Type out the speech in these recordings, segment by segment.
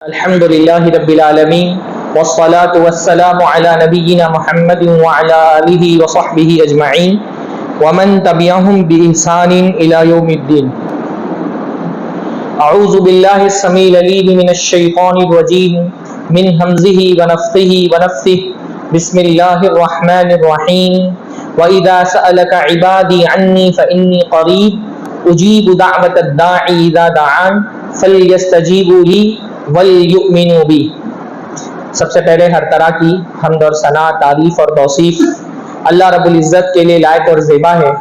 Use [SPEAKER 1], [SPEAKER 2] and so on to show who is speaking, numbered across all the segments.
[SPEAKER 1] الحمد لله رب العالمين والصلاة والسلام على نبينا محمد وعلى آله وصحبه أجمعين ومن تبعهم بإحسان إلى يوم الدين. أعوذ بالله السميع العليم من الشيطان الرجيم من همزه ونفخه ونفثه. بسم الله الرحمن الرحيم. وإذا سألك عبادي عني فإني قريب أجيب دعوة الداعي إذا دعان فليستجيبوا لي وَلْيُؤْمِنُوا بِي. سب سے پہلے ہر طرح کی حمد اور ثنا، تعریف اور توصیف اللہ رب العزت کے لیے لائق اور زیبا ہے،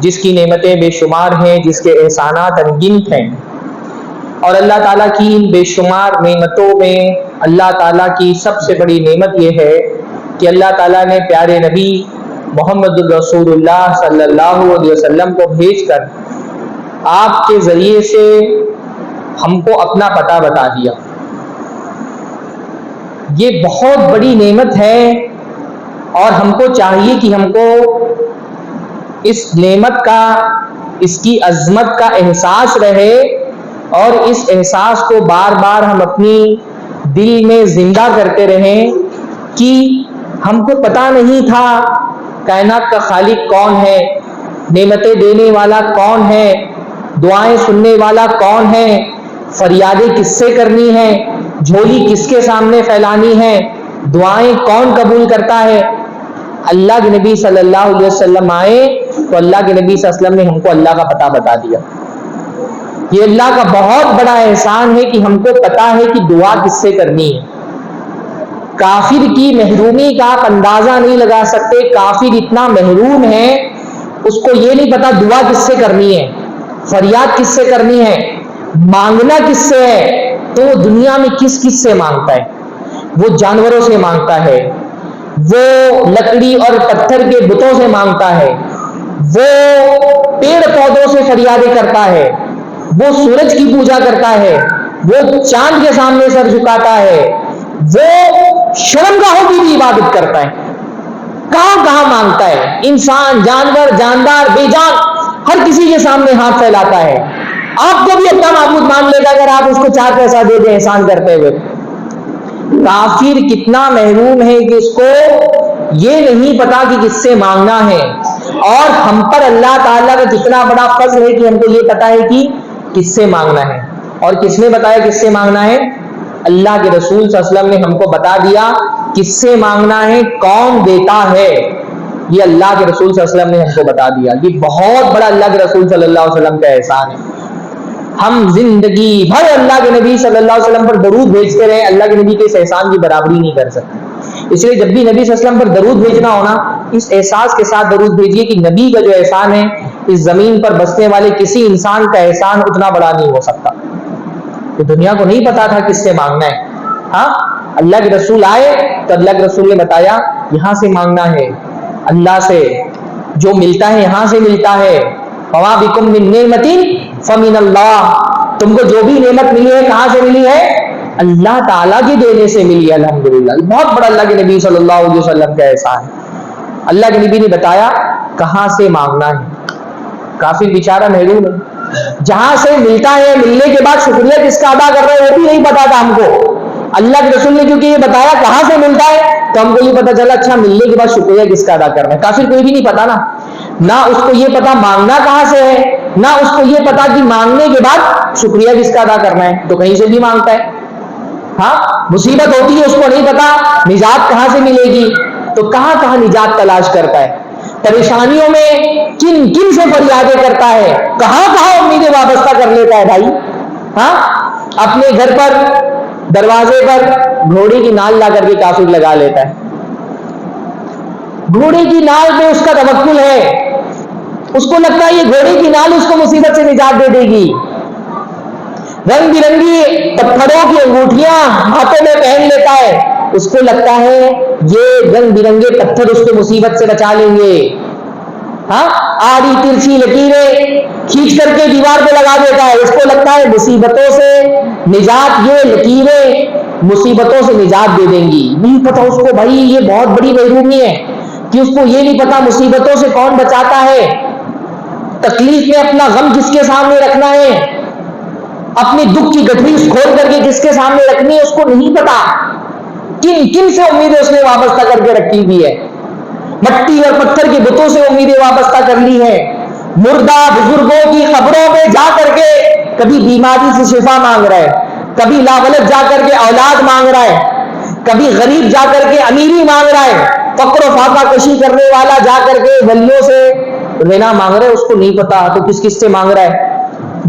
[SPEAKER 1] جس کی نعمتیں بے شمار ہیں، جس کے احسانات انگنت ہیں. اور اللہ تعالیٰ کی ان بے شمار نعمتوں میں اللہ تعالیٰ کی سب سے بڑی نعمت یہ ہے کہ اللہ تعالیٰ نے پیارے نبی محمد الرسول اللہ صلی اللہ علیہ وسلم کو بھیج کر آپ کے ذریعے سے ہم کو اپنا پتہ بتا دیا. یہ بہت بڑی نعمت ہے اور ہم کو چاہیے کہ ہم کو اس نعمت کا، اس کی عظمت کا احساس رہے اور اس احساس کو بار بار ہم اپنی دل میں زندہ کرتے رہیں کہ ہم کو پتہ نہیں تھا کائنات کا خالق کون ہے، نعمتیں دینے والا کون ہے، دعائیں سننے والا کون ہے، فریادیں کس سے کرنی ہے، جھولی کس کے سامنے پھیلانی ہے، دعائیں کون قبول کرتا ہے. اللہ کے نبی صلی اللہ علیہ وسلم آئے تو اللہ کے نبی صلی اللہ علیہ وسلم نے ہم کو اللہ کا پتہ بتا دیا. یہ اللہ کا بہت بڑا احسان ہے کہ ہم کو پتہ ہے کہ دعا کس سے کرنی ہے. کافر کی محرومی کا آپ اندازہ نہیں لگا سکتے. کافر اتنا محروم ہے، اس کو یہ نہیں پتا دعا کس سے کرنی ہے، فریاد کس سے کرنی ہے، مانگنا کس سے ہے. تو وہ دنیا میں کس کس سے مانگتا ہے؟ وہ جانوروں سے مانگتا ہے، وہ لکڑی اور پتھر کے بتوں سے مانگتا ہے، وہ پیڑ پودوں سے فریادیں کرتا ہے، وہ سورج کی پوجا کرتا ہے، وہ چاند کے سامنے سر جھکاتا ہے، وہ شرمگاہوں کی بھی عبادت کرتا ہے. کہاں کہاں مانگتا ہے. انسان، جانور، جاندار، بے جان، ہر کسی کے سامنے ہاتھ پھیلاتا ہے. آپ کو بھی اپنا معبود مان لے گا اگر آپ اس کو 4 پیسہ دے دیں احسان کرتے ہوئے. کافر کتنا محروم ہے کہ اس کو یہ نہیں پتا کہ کس سے مانگنا ہے. اور ہم پر اللہ تعالیٰ کا کتنا بڑا فضل ہے کہ ہم کو یہ پتا ہے کہ کس سے مانگنا ہے. اور کس نے بتایا کس سے مانگنا ہے؟ اللہ کے رسول صلی اللہ علیہ وسلم نے ہم کو بتا دیا کس سے مانگنا ہے، کون دیتا ہے. یہ اللہ کے رسول صلی اللہ علیہ وسلم نے ہم کو بتا دیا. یہ بہت بڑا اللہ کے رسول صلی اللہ علیہ وسلم کا احسان ہے. ہم زندگی بھر اللہ کے نبی صلی اللہ علیہ وسلم پر درود بھیجتے رہے، اللہ کے نبی کے اس احسان کی برابری نہیں کر سکتے. اس لیے جب بھی نبی صلی اللہ علیہ وسلم پر درود بھیجنا ہونا، اس احساس کے ساتھ درود بھیجیے کہ نبی کا جو احسان ہے اس زمین پر بسنے والے کسی انسان کا احسان اتنا بڑا نہیں ہو سکتا. تو دنیا کو نہیں پتا تھا کس سے مانگنا ہے. ہاں، اللہ کے رسول آئے تو اللہ کے رسول نے بتایا یہاں سے مانگنا ہے، اللہ سے. جو ملتا ہے یہاں سے ملتا ہے. وَمَا بِكُم مِّن نِّعْمَةٍ فَمِنَ اللَّهِ. تم کو جو بھی نعمت ملی ہے کہاں سے ملی ہے؟ اللہ تعالیٰ کے دینے سے ملی ہے. الحمدللہ. بہت بڑا اللہ کے نبی صلی اللہ علیہ وسلم کا احسان ہے. اللہ کے نبی نے بتایا کہاں سے مانگنا ہے. کافر بیچارہ محروم ہے. جہاں سے ملتا ہے، ملنے کے بعد شکریہ کس کا ادا کر رہے ہیں وہ بھی نہیں پتا تھا ہم کو. اللہ کے رسول نے کیونکہ یہ بتایا کہاں سے ملتا ہے تو ہم کو یہ پتا چلا اچھا ملنے کے بعد شکریہ کس کا ادا کرنا ہے. کافر کوئی بھی نہیں پتا نا، نہ اس کو یہ پتا مانگنا کہاں سے ہے، نہ اس کو یہ پتا کہ مانگنے کے بعد شکریہ کس کا ادا کرنا ہے. تو کہیں سے بھی مانگتا ہے. ہاں، مصیبت ہوتی ہے اس کو نہیں پتا نجات کہاں سے ملے گی، تو کہاں کہاں نجات تلاش کرتا ہے. پریشانیوں میں کن کن سے فریادیں کرتا ہے، کہاں کہاں امیدیں وابستہ کر لیتا ہے بھائی. ہاں، اپنے گھر پر دروازے پر گھوڑے کی نال لا کر کے کافر لگا لیتا ہے. گھوڑے کی نال پہ اس کا توکل ہے، اس کو لگتا ہے یہ گھوڑے کی نال اس کو مصیبت سے نجات دے دے گی. رنگ برنگی پتھروں کی انگوٹھیاں ہاتھوں میں پہن لیتا ہے، اس کو لگتا ہے یہ رنگ برنگے پتھر اس کو مصیبت سے بچا لیں گے. ہاں، آڑی ترچھی لکیریں کھینچ کر کے دیوار پہ لگا دیتا ہے، اس کو لگتا ہے مصیبتوں سے نجات، یہ لکیریں مصیبتوں سے نجات دے دیں گی. نہیں پتا اس کو بھائی یہ بہت بڑی محرومی ہے کہ اس کو یہ نہیں پتا مصیبتوں سے کون بچاتا ہے، تکلیف میں اپنا غم جس کے سامنے رکھنا ہے. اپنی دکھ کی گٹھری کھول کر کے کس کے سامنے رکھنی ہے اس کو نہیں پتا. کن کن سے امیدیں اس نے وابستہ کر کے رکھی ہوئی ہے. مٹی اور پتھر کے بتوں سے امیدیں وابستہ کر لی ہیں. مردہ بزرگوں کی قبروں پہ جا کر کے کبھی بیماری سے شفا مانگ رہا ہے, کبھی لاولد جا کر کے اولاد مانگ رہا ہے, کبھی غریب جا کر کے امیری مانگ رہا ہے, فقر و فاقہ کشی کرنے والا جا کر کے ولیوں سے غنا مانگ رہا ہے. اس کو نہیں پتا تو کس کس سے مانگ رہا ہے.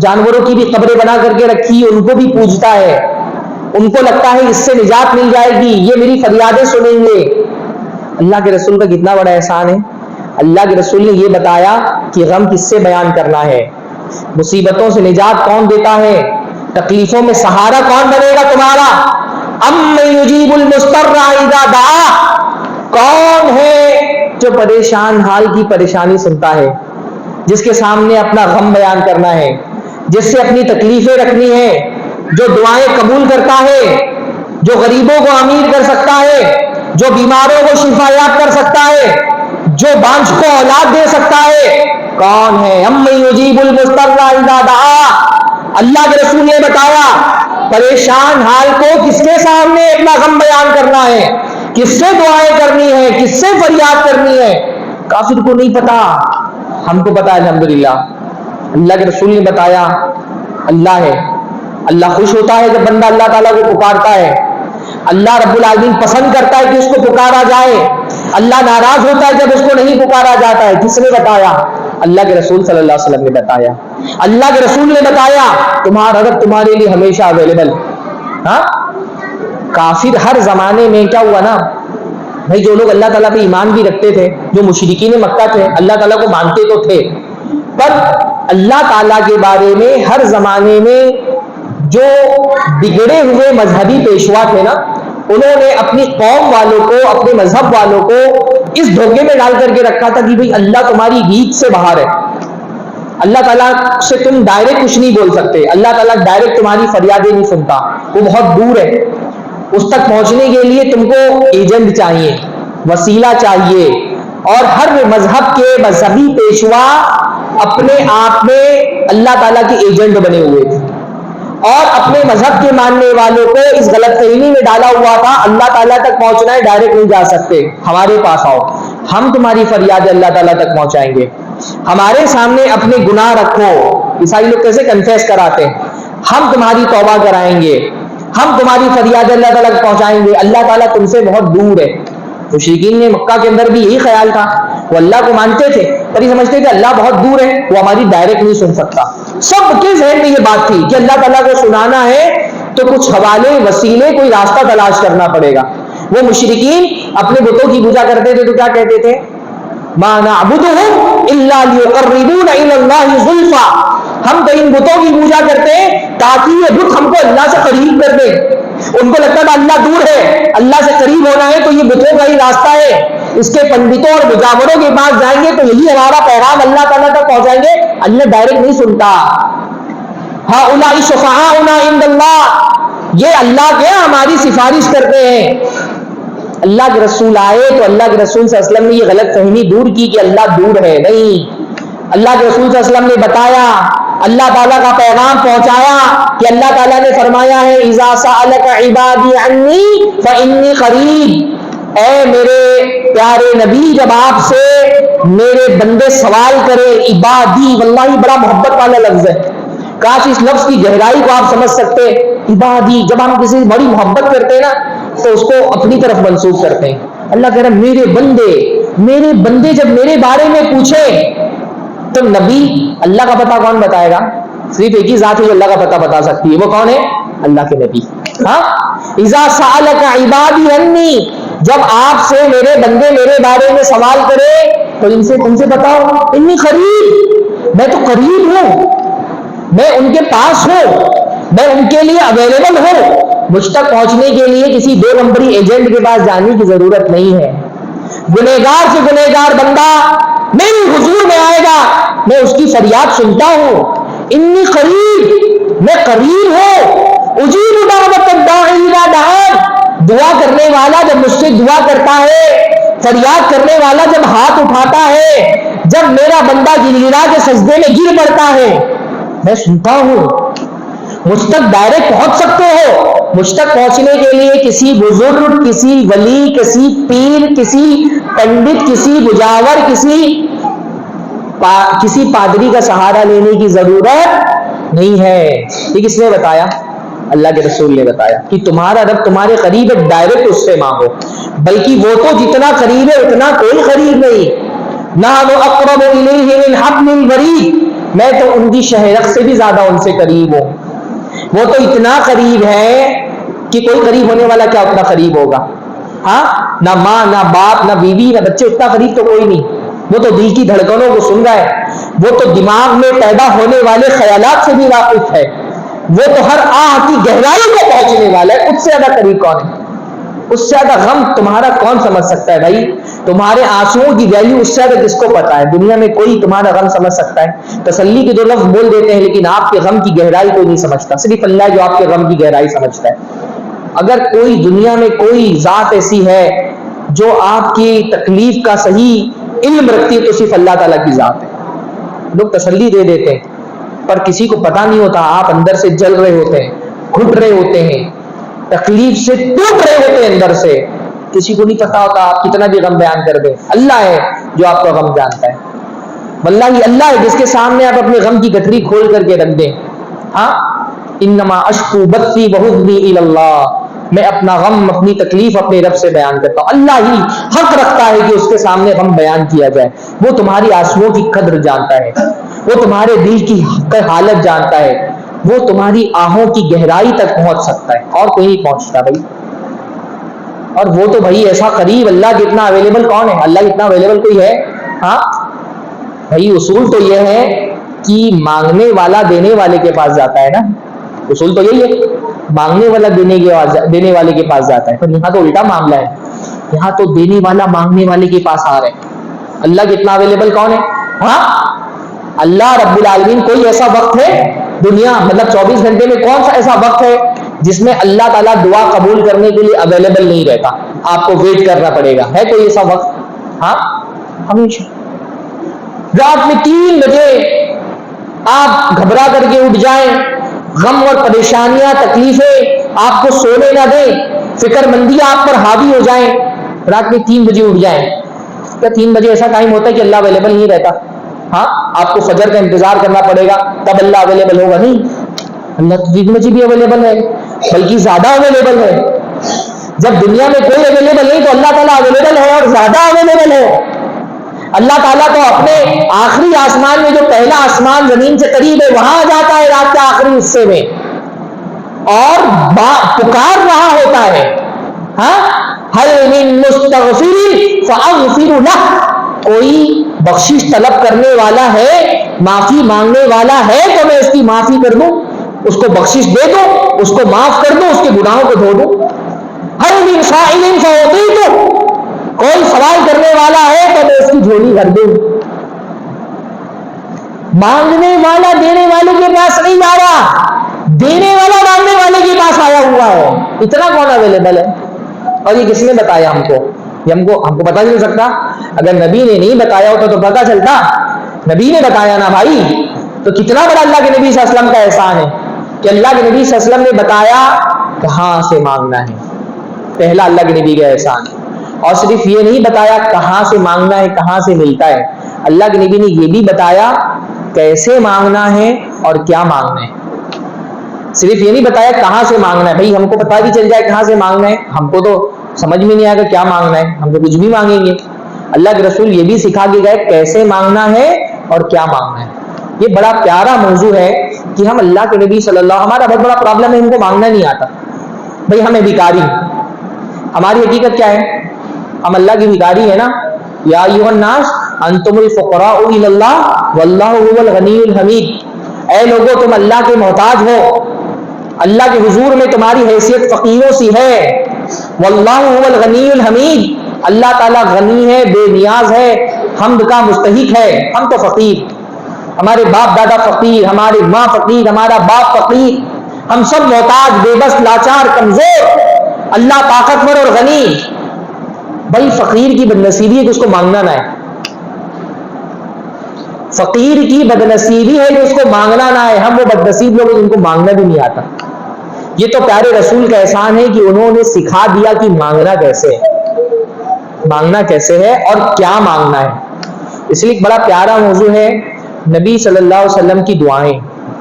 [SPEAKER 1] جانوروں کی بھی قبریں بنا کر کے رکھی, ان کو بھی پوجتا ہے. ان کو لگتا ہے اس سے نجات مل جائے گی, یہ میری فریادیں سنیں گے. اللہ کے رسول کا کتنا بڑا احسان ہے. اللہ کے رسول نے یہ بتایا کہ غم کس سے بیان کرنا ہے, مصیبتوں سے نجات کون دیتا ہے, تکلیفوں میں سہارا کون بنے گا تمہارا. امن یجیب المضطر اذا دعا, کون ہے جو پریشان حال کی پریشانی سنتا ہے, جس کے سامنے اپنا غم بیان کرنا ہے, جس سے اپنی تکلیفیں رکھنی ہے, جو دعائیں قبول کرتا ہے, جو غریبوں کو امیر کر سکتا ہے, جو بیماروں کو شفایاب کر سکتا ہے, جو بانجھ کو اولاد دے سکتا ہے. کون ہے؟ امن یجیب المضطر اذا دعا. اللہ کے رسول نے بتایا پریشان حال کو کس کے سامنے اپنا غم بیان کرنا ہے, کس سے دعائیں کرنی ہے, کس سے فریاد کرنی ہے. کافر کو نہیں پتا, ہم کو پتا ہے الحمدللہ. اللہ کے رسول نے بتایا اللہ ہے. اللہ خوش ہوتا ہے جب بندہ اللہ تعالیٰ کو پکارتا ہے. اللہ رب العالمین پسند کرتا ہے کہ اس کو پکارا جائے. اللہ ناراض ہوتا ہے جب اس کو نہیں پکارا جاتا ہے. کس نے بتایا؟ اللہ کے رسول صلی اللہ علیہ وسلم نے بتایا. اللہ کے رسول نے بتایا تمہارا رب تمہارے لیے ہمیشہ اویلیبل. ہاں, کافر ہر زمانے میں کیا ہوا نا بھائی, جو لوگ اللہ تعالیٰ پہ ایمان بھی رکھتے تھے, جو مشرکین مکہ تھے, اللہ تعالیٰ کو مانتے تو تھے, پر اللہ تعالیٰ کے بارے میں ہر زمانے میں جو بگڑے ہوئے مذہبی پیشوا تھے نا, انہوں نے اپنی قوم والوں کو, اپنے مذہب والوں کو اس دھوکے میں ڈال کر کے رکھا تھا کہ بھئی اللہ تمہاری ریچ سے باہر ہے, اللہ تعالیٰ سے تم ڈائریکٹ کچھ نہیں بول سکتے, اللہ تعالیٰ ڈائریکٹ تمہاری فریادیں نہیں سنتا, وہ بہت دور ہے. اس تک پہنچنے کے لیے تم کو ایجنٹ چاہیے, وسیلہ چاہیے. اور ہر مذہب کے مذہبی پیشوا اپنے آپ میں اللہ تعالیٰ کے ایجنٹ بنے ہوئے تھے, اور اپنے مذہب کے ماننے والوں کو اس غلط فہمی میں ڈالا ہوا تھا اللہ تعالیٰ تک پہنچنا ہے, ڈائریکٹ نہیں جا سکتے, ہمارے پاس آؤ, ہم تمہاری فریاد اللہ تعالیٰ تک پہنچائیں گے. ہمارے سامنے اپنے گناہ رکھو. عیسائی لوگ کیسے کنفیس کراتے ہیں, ہم تمہاری توبہ کرائیں گے, ہم تمہاری فریاد اللہ تعالیٰ تک پہنچائیں گے, اللہ تعالیٰ تم سے بہت دور ہے. مشرکین نے مکہ کے اندر بھی یہی خیال تھا, وہ اللہ کو مانتے تھے پر یہ سمجھتے تھے اللہ بہت دور ہے, وہ ہماری ڈائریکٹ نہیں سن سکتا. سب کے ذہن میں یہ بات تھی کہ اللہ تعالیٰ کو سنانا ہے تو کچھ حوالے, وسیلے, کوئی راستہ تلاش کرنا پڑے گا. وہ مشرکین اپنے بتوں کی پوجا کرتے تھے تو کیا کہتے تھے, ما نعبدهم الا ليقربونا الى الله زلفا, ہم تو ان بتوں کی پوجا کرتے ہیں تاکہ یہ بت ہم کو اللہ سے قریب کر دے. ان کو لگتا تھا اللہ دور ہے, اللہ سے قریب ہونا ہے تو یہ بتوں کا ہی راستہ ہے, اس کے پنڈتوں اور مجاوروں کے پاس جائیں گے تو یہی ہمارا پیغام اللہ تعالیٰ تک پہنچائیں گے. اللہ ڈائریکٹ نہیں سنتا. ہؤلاء شفعاؤنا عند اللہ, یہ اللہ کے ہماری سفارش کرتے ہیں. اللہ کے رسول آئے تو اللہ کے رسول صلی اللہ علیہ وسلم نے یہ غلط فہمی دور کی کہ اللہ دور ہے. نہیں, اللہ کے رسول صلی اللہ علیہ وسلم نے بتایا, اللہ تعالیٰ کا پیغام پہنچایا کہ اللہ تعالیٰ نے فرمایا ہے اذا سألک عبادی عنی فانی قریب. اے میرے پیارے نبی, جب آپ سے میرے بندے سوال کرے, عبادی, واللہ بڑا محبت والا لفظ ہے, کاش اس لفظ کی گہرائی کو آپ سمجھ سکتے. عبادی, جب ہم کسی سے بڑی محبت کرتے ہیں نا تو اس کو اپنی طرف منسوخ کرتے ہیں. اللہ کہہ رہا ہے میرے بندے, میرے بندے جب میرے بارے میں پوچھے تو نبی, اللہ کا پتہ کون بتائے گا؟ صرف ایک ہی ذات ہے جو اللہ کا پتہ بتا سکتی ہے, وہ کون ہے؟ اللہ کے نبی. ہاں, اذا سألک عبادی عنی, جب آپ سے میرے بندے میرے بارے میں سوال کرے تو ان سے تم سے بتاؤ, انی قریب, میں تو قریب ہوں, میں ان کے پاس ہوں, میں ان کے لیے اویلیبل ہوں. مجھ تک پہنچنے کے لیے کسی 2 نمبری ایجنٹ کے پاس جانے کی ضرورت نہیں ہے. گنہگار سے گنہگار بندہ میرے حضور میں آئے گا, میں اس کی فریاد سنتا ہوں. انی قریب, میں قریب ہوں. اجیب دعوت الداعی اذا دعان, دعا کرنے والا جب مجھ سے دعا کرتا ہے, فریاد کرنے والا جب ہاتھ اٹھاتا ہے, جب میرا بندہ گڑگڑا کے سجدے میں گر پڑتا ہے, میں سنتا ہوں. مجھ تک ڈائریکٹ پہنچ سکتے ہو. مجھ تک پہنچنے کے لیے کسی بزرگ، کسی ولی، کسی پیر، کسی پنڈت، کسی مجاور، کسی پادری کا سہارا لینے کی ضرورت نہیں ہے. یہ کس نے بتایا؟ اللہ کے رسول نے بتایا کہ تمہارا رب تمہارے قریب ہے، ڈائریکٹ اس سے مانگو. بلکہ وہ تو جتنا قریب ہے اتنا کوئی قریب نہیں. نحن اقرب الیہ من حبل الورید، میں تو ان کی شہرک سے بھی زیادہ ان سے قریب ہوں. وہ تو اتنا قریب ہے کہ کوئی قریب ہونے والا کیا اتنا قریب ہوگا؟ ہاں، نہ ماں، نہ باپ، نہ بیوی، نہ بچے، اتنا قریب تو کوئی نہیں. وہ تو دل کی دھڑکنوں کو سن رہا ہے، وہ تو دماغ میں پیدا ہونے والے خیالات سے بھی واقف ہے، وہ تو ہر آہ کی گہرائی کو پہنچنے والا ہے. اس سے زیادہ قریب کون ہے؟ اس سے زیادہ غم تمہارا کون سمجھ سکتا ہے بھائی؟ تمہارے آنسوؤں کی ویلیو اس سے زیادہ کس کو پتا ہے؟ دنیا میں کوئی تمہارا غم سمجھ سکتا ہے؟ تسلی کے دو لفظ بول دیتے ہیں لیکن آپ کے غم کی گہرائی کوئی نہیں سمجھتا. صرف اللہ جو آپ کے غم کی گہرائی سمجھتا ہے. اگر کوئی دنیا میں کوئی ذات ایسی ہے جو آپ کی تکلیف کا صحیح علم رکھتی ہے تو صرف اللہ تعالیٰ کی ذات ہے. لوگ تسلی دے دیتے ہیں پر کسی کو پتا نہیں ہوتا آپ اندر سے جل رہے ہوتے ہیں، گھٹ رہے ہوتے ہیں، تکلیف سے ٹوٹ رہے ہوتے ہیں اندر سے. کسی کو نہیں پتا ہوتا آپ کتنا بھی غم بیان کر دیں. اللہ ہے جو آپ کا غم جانتا ہے. واللہ اللہ ہے جس کے سامنے آپ اپنے غم کی گٹھری کھول کر کے رکھ دیں. ہاں، انما اشکو بثی وحزنی الی اللہ، میں اپنا غم، اپنی تکلیف اپنے رب سے بیان کرتا ہوں. اللہ ہی حق رکھتا ہے کہ اس کے سامنے غم بیان کیا جائے. وہ تمہاری آنسوؤں کی قدر جانتا ہے، وہ تمہارے دل کی حالت جانتا ہے، وہ تمہاری آہوں کی گہرائی تک پہنچ سکتا ہے اور کوئی نہیں پہنچتا بھائی. اور وہ تو بھائی ایسا قریب، اللہ جتنا اویلیبل کون ہے؟ اللہ جتنا اویلیبل کوئی ہے؟ ہاں بھائی، اصول تو یہ ہے کہ مانگنے والا دینے والے کے پاس جاتا ہے نا. اصول تو یہی ہے، مانگنے والا دینے والے کے پاس جاتا ہے. پر یہاں تو الٹا معاملہ ہے، یہاں تو دینے والا مانگنے والے کے پاس آ رہا ہے. اللہ کتنا اویلیبل کون ہے؟ ہاں، اللہ رب العالمین. کوئی ایسا وقت ہے دنیا، مطلب 24 گھنٹے میں کون سا ایسا وقت ہے جس میں اللہ تعالیٰ دعا قبول کرنے کے لیے اویلیبل نہیں رہتا؟ آپ کو ویٹ کرنا پڑے گا. ہے کوئی ایسا وقت؟ ہاں، ہمیشہ. رات میں 3 بجے آپ گھبرا کر کے اٹھ جائیں، غم اور پریشانیاں، تکلیفیں آپ کو سونے نہ دیں، فکر مندیاں آپ پر حاوی ہو جائیں، رات میں 3 بجے اٹھ جائیں. کیا 3 بجے ایسا ٹائم ہوتا ہے کہ اللہ اویلیبل نہیں رہتا؟ ہاں، آپ کو فجر کا انتظار کرنا پڑے گا تب اللہ اویلیبل ہوگا؟ نہیں، اللہ 3 بجے بھی اویلیبل ہے، بلکہ زیادہ اویلیبل ہے. جب دنیا میں کوئی اویلیبل نہیں تو اللہ تعالیٰ اویلیبل ہے اور زیادہ اویلیبل ہے. اللہ تعالیٰ تو اپنے آخری آسمان میں، جو پہلا آسمان زمین سے قریب ہے، وہاں جاتا ہے رات کے آخری حصے میں اور پکار رہا ہوتا ہے. ہاں، هل من مستغفر فاغفر له، کوئی بخشش طلب کرنے والا ہے، معافی مانگنے والا ہے تو میں اس کی معافی کر دوں، اس کو بخشش دے دوں، اس کو معاف کر دوں، اس کے گناہوں کو دھو دوں. هل من سائل فاعطیہ، کوئی سوال کرنے والا ہے تو میں اس کی جھولی بھر دوں. مانگنے والا دینے والے کے پاس نہیں جا رہا، دینے والا مانگنے والے کے پاس آیا ہوا ہے. اتنا کون اویلیبل ہے؟ اور یہ کس نے بتایا ہم کو؟ یہ ہم کو پتا نہیں سکتا. اگر نبی نے نہیں بتایا ہوتا تو پتا چلتا. نبی نے بتایا نا بھائی، تو کتنا بڑا اللہ کے نبی صلی اللہ علیہ وسلم کا احسان ہے کہ اللہ کے نبی صلی اللہ علیہ وسلم نے بتایا کہاں سے مانگنا ہے. پہلا اللہ کے نبی کا احسان. اور صرف یہ نہیں بتایا کہاں سے مانگنا ہے، کہاں سے ملتا ہے، اللہ کے نبی نے یہ بھی بتایا کیسے مانگنا ہے اور کیا مانگنا ہے. صرف یہ نہیں بتایا کہاں سے مانگنا ہے. بھائی ہم کو پتا بھی چل جائے کہاں سے مانگنا ہے، ہم کو تو سمجھ میں نہیں آئے گا کیا مانگنا ہے، ہم تو کچھ بھی مانگیں گے. اللہ کے رسول یہ بھی سکھا کے گئے کیسے مانگنا ہے اور کیا مانگنا ہے. یہ بڑا پیارا موضوع ہے کہ ہم اللہ کے نبی صلی اللہ، ہمارا بہت بڑا پرابلم ہے ہم کو مانگنا نہیں آتا. بھائی ہمیں بھکاری، ہماری حقیقت کیا ہے؟ ہم اللہ کی بھکاری ہے نا. یا ایھا الناس انتم الفقراء الی اللہ واللہ هو الغنی الحمید. اے لوگوں تم اللہ کے محتاج ہو، اللہ کے حضور میں تمہاری حیثیت فقیروں سی ہے. واللہ هو الغنی الحمید، اللہ تعالیٰ غنی ہے، بے نیاز ہے، حمد کا مستحق ہے. ہم تو فقیر، ہمارے باپ دادا فقیر، ہماری ماں فقیر، ہمارا باپ فقیر، ہم سب محتاج، بے بس، لاچار، کمزور. اللہ طاقتور اور غنی. بھائی فقیر کی بدنصیبی ہے کہ اس کو مانگنا نہ ہے. فقیر کی بدنصیبی ہے جو اس کو مانگنا نہ ہے. ہم وہ بدنصیب لوگ جن کو مانگنا بھی نہیں آتا. یہ تو پیارے رسول کا احسان ہے کہ انہوں نے سکھا دیا کہ مانگنا کیسے ہے, مانگنا کیسے ہے اور کیا مانگنا ہے. اس لیے ایک بڑا پیارا موضوع ہے نبی صلی اللہ علیہ وسلم کی دعائیں,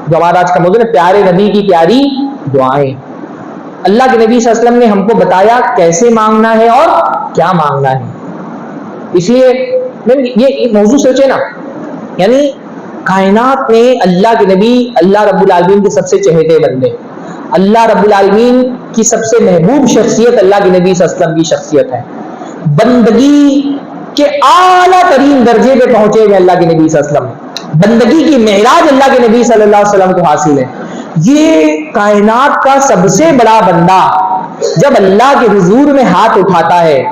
[SPEAKER 1] جو ہمارا آج کا موضوع ہے پیارے نبی کی پیاری دعائیں. اللہ کے نبی صلی اللہ علیہ وسلم نے ہم کو بتایا کیسے مانگنا ہے اور کیا مانگنا ہے. اس لیے یہ موضوع سوچے نا, یعنی کائنات میں اللہ کے نبی اللہ رب العالمین کے سب سے چہیتے بندے, اللہ رب العالمین کی سب سے محبوب شخصیت اللہ کے نبی صلی اللہ علیہ وسلم کی شخصیت ہے. بندگی کے اعلیٰ ترین درجے پہ پہنچے ہوئے اللہ کے نبی صلی اللہ علیہ وسلم, بندگی کی معراج اللہ کے نبی صلی اللہ علیہ وسلم کو حاصل ہے. یہ کائنات کا سب سے بڑا بندہ جب اللہ کے حضور میں ہاتھ اٹھاتا ہے,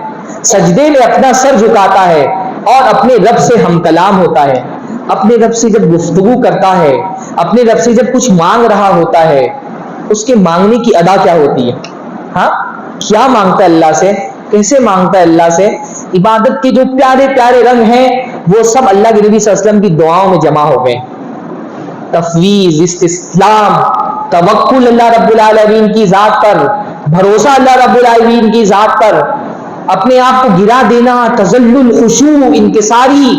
[SPEAKER 1] سجدے میں اپنا سر جھکاتا ہے اور اپنے رب سے ہم کلام ہوتا ہے, اپنے رب سے جب گفتگو کرتا ہے, اپنے رب سے جب کچھ مانگ رہا ہوتا ہے, اس کے مانگنے کی ادا کیا ہوتی ہے؟ ہاں, کیا مانگتا ہے اللہ سے, کیسے مانگتا ہے اللہ سے؟ عبادت کے جو پیارے پیارے رنگ ہیں وہ سب اللہ کے نبی صلی اللہ علیہ وسلم کی دعاؤں میں جمع ہو گئے. تفویض, استسلام, توکل اللہ رب العالمین کی ذات پر, بھروسہ اللہ رب العالمین کی ذات پر, اپنے آپ کو گرا دینا, تذلل, خشوع, انکساری,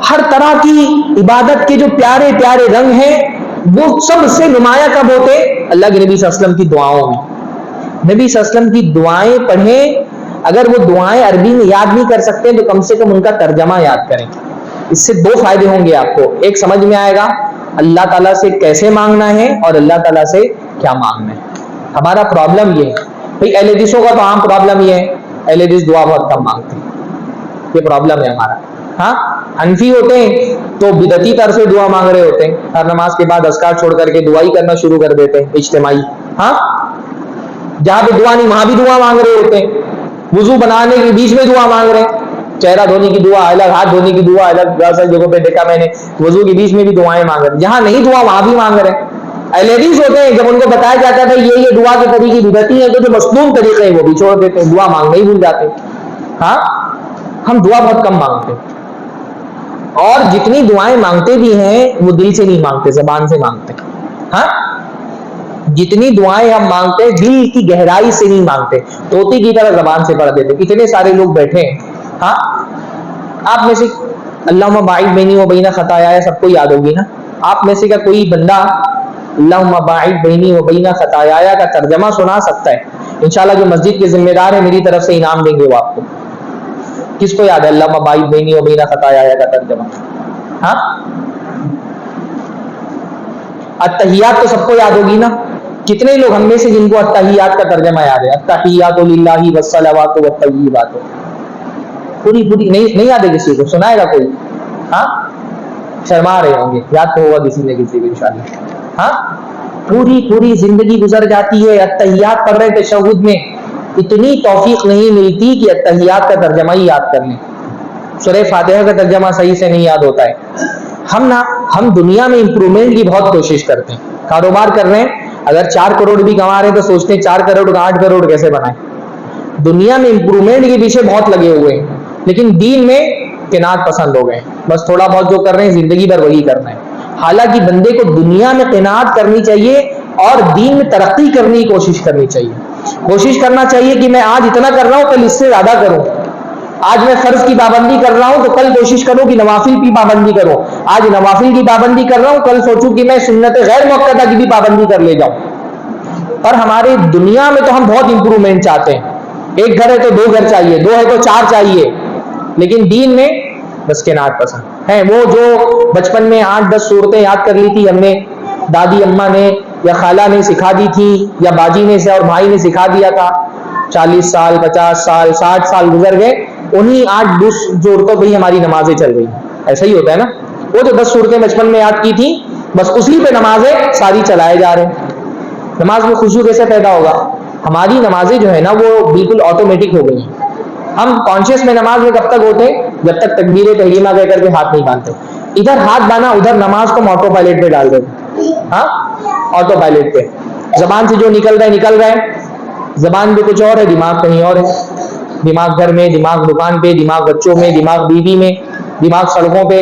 [SPEAKER 1] ہر طرح کی عبادت کے جو پیارے پیارے رنگ ہیں وہ سب سے نمایاں کب ہوتے؟ اللہ کے نبی صلی اللہ علیہ وسلم کی دعاؤں میں. نبی صلی اللہ علیہ وسلم کی دعائیں پڑھیں, اگر وہ دعائیں عربی میں یاد نہیں کر سکتے تو کم سے کم ان کا ترجمہ یاد کریں. اس سے دو فائدے ہوں گے آپ کو, ایک سمجھ میں آئے گا اللہ تعالیٰ سے کیسے مانگنا ہے اور اللہ تعالیٰ سے کیا مانگنا ہے. ہمارا پرابلم یہ ہے بھائی, اہل حدیثوں کا تو عام پرابلم یہ ہے اہل حدیث دعا بہت کم مانگتے ہیں, یہ پرابلم ہے ہمارا. ہاں, حنفی ہوتے ہیں تو بدعتی طرح سے دعا مانگ رہے ہوتے ہیں, ہر نماز کے بعد اذکار چھوڑ کر کے دعا ہی کرنا شروع کر دیتے ہیں اجتماعی. ہاں, جہاں پہ دعا نہیں وہاں بھی دعا مانگ رہے ہوتے ہیں, وضو بنانے کے بیچ میں دعا مانگ رہے ہیں, چہرہ دھونے کی دعا الگ, ہاتھ دھونے کی دعا الگ, بہت ساری جگہوں پہ دیکھا میں نے وضو کے بیچ میں بھی دعائیں مانگ رہے ہیں, جہاں نہیں دعا وہاں بھی مانگ رہے ہیں. اہل حدیث ہوتے ہیں جب ان کو بتایا جاتا ہے یہ دعا کے طریقے بدعتی ہیں تو جو مصنون طریقے ہیں وہ بھی چھوڑ دیتے ہیں, دعا مانگنا ہی بھول جاتے ہیں. ہاں, ہم دعا بہت کم مانگتے ہیں, اور جتنی دعائیں مانگتے بھی ہیں وہ دل سے نہیں مانگتے, زبان سے مانگتے. ہاں, جتنی دعائیں ہم مانگتے ہیں دل کی گہرائی سے نہیں مانگتے, طوطی کی طرح زبان سے پڑھ دیتے. اتنے سارے لوگ بیٹھے ہیں, ہاں, آپ میں سے اللہم باعد بینی و بین خطایا سب کو یاد ہوگی نا. آپ میں سے کا کوئی بندہ اللہم باعد بینی و بین خطایا کا ترجمہ سنا سکتا ہے؟ انشاءاللہ جو مسجد کے ذمہ دار ہیں میری طرف سے انعام دیں گے وہ آپ کو. کس کو یاد ہے اللہم باعد بینی و بین خطایا کا ترجمہ؟ ہاں, التحیات تو سب کو یاد ہوگی نا. کتنے لوگ ہم میں سے جن کو التحیات کا ترجمہ یاد ہے؟ التحیات للہ والصلوات والطیبات. پوری نہیں یاد ہے کسی کو؟ سنائے گا کوئی؟ ہاں, شرما رہے ہوں گے, یاد تو ہوگا کسی نے کسی کو انشاءاللہ. ہاں, پوری زندگی گزر جاتی ہے التحیات پڑھ رہے تشہد میں, اتنی توفیق نہیں ملتی کہ التحیات کا ترجمہ ہی یاد کر لیں. سورہ فاتحہ کا ترجمہ صحیح سے نہیں یاد ہوتا ہے. ہم دنیا میں امپرومنٹ کی بہت کوشش کرتے ہیں, کاروبار کر رہے ہیں, اگر 4 کروڑ بھی کما رہے ہیں تو سوچتے ہیں 4 کروڑ کا 8 کروڑ کیسے بنائیں. دنیا میں امپرومنٹ کے پیچھے بہت لگے ہوئے ہیں, لیکن دین میں قناعت پسند ہو گئے, بس تھوڑا بہت جو کر رہے ہیں زندگی بھر وہی کرنا ہے. حالانکہ بندے کو دنیا میں قناعت کرنی چاہیے اور دین میں ترقی کرنے کی کوشش کرنی چاہیے. کوشش کرنا چاہیے کہ میں آج اتنا کر رہا ہوں کل اس سے زیادہ کروں. آج میں فرض کی پابندی کر رہا ہوں تو کل کوشش کروں کہ نوافل کی پابندی کروں. آج نوافل کی پابندی کر رہا ہوں, کل سوچوں کہ میں سنت غیر موقتہ کی بھی پابندی کر لے جاؤں. پر ہمارے دنیا میں تو ہم بہت امپرومنٹ چاہتے ہیں. ایک گھر ہے تو 2 گھر چاہیے, 2 ہے تو 4 چاہیے, لیکن دین میں بس قناعت پسند ہے. وہ جو بچپن میں 8-10 صورتیں یاد کر لی تھی ہم نے, دادی اماں نے یا خالہ نے سکھا دی تھی, یا باجی نے اور بھائی نے سکھا دیا تھا, 40 سال 50 سال 60 سال گزر گئے, انہی 8-10 صورتوں پہ ہی ہماری نمازیں چل رہی. ایسا ہی ہوتا ہے نا, وہ جو 10 صورتیں بچپن میں یاد کی تھی بس اسی پہ نمازیں ساری چلائے جا رہے ہیں. نماز میں خوشبو کیسے پیدا ہوگا؟ ہماری نمازیں جو ہے نا وہ بالکل آٹومیٹک ہو گئی ہیں. ہم کانشیس میں نماز میں کب تک ہوتے ہیں؟ جب تک تکبیر تحریمہ کہہ کر کے ہاتھ نہیں باندھتے. ادھر ہاتھ باندھا ادھر نماز کو آٹو پائلٹ پہ ڈال دیتے. ہاں, آٹو پائلٹ پہ زبان سے جو نکل رہا ہے, زبان بھی کچھ اور ہے, دماغ کہیں اور ہے. دماغ گھر میں, دماغ دکان پہ, دماغ بچوں میں, دماغ بیوی میں, دماغ سڑکوں پہ,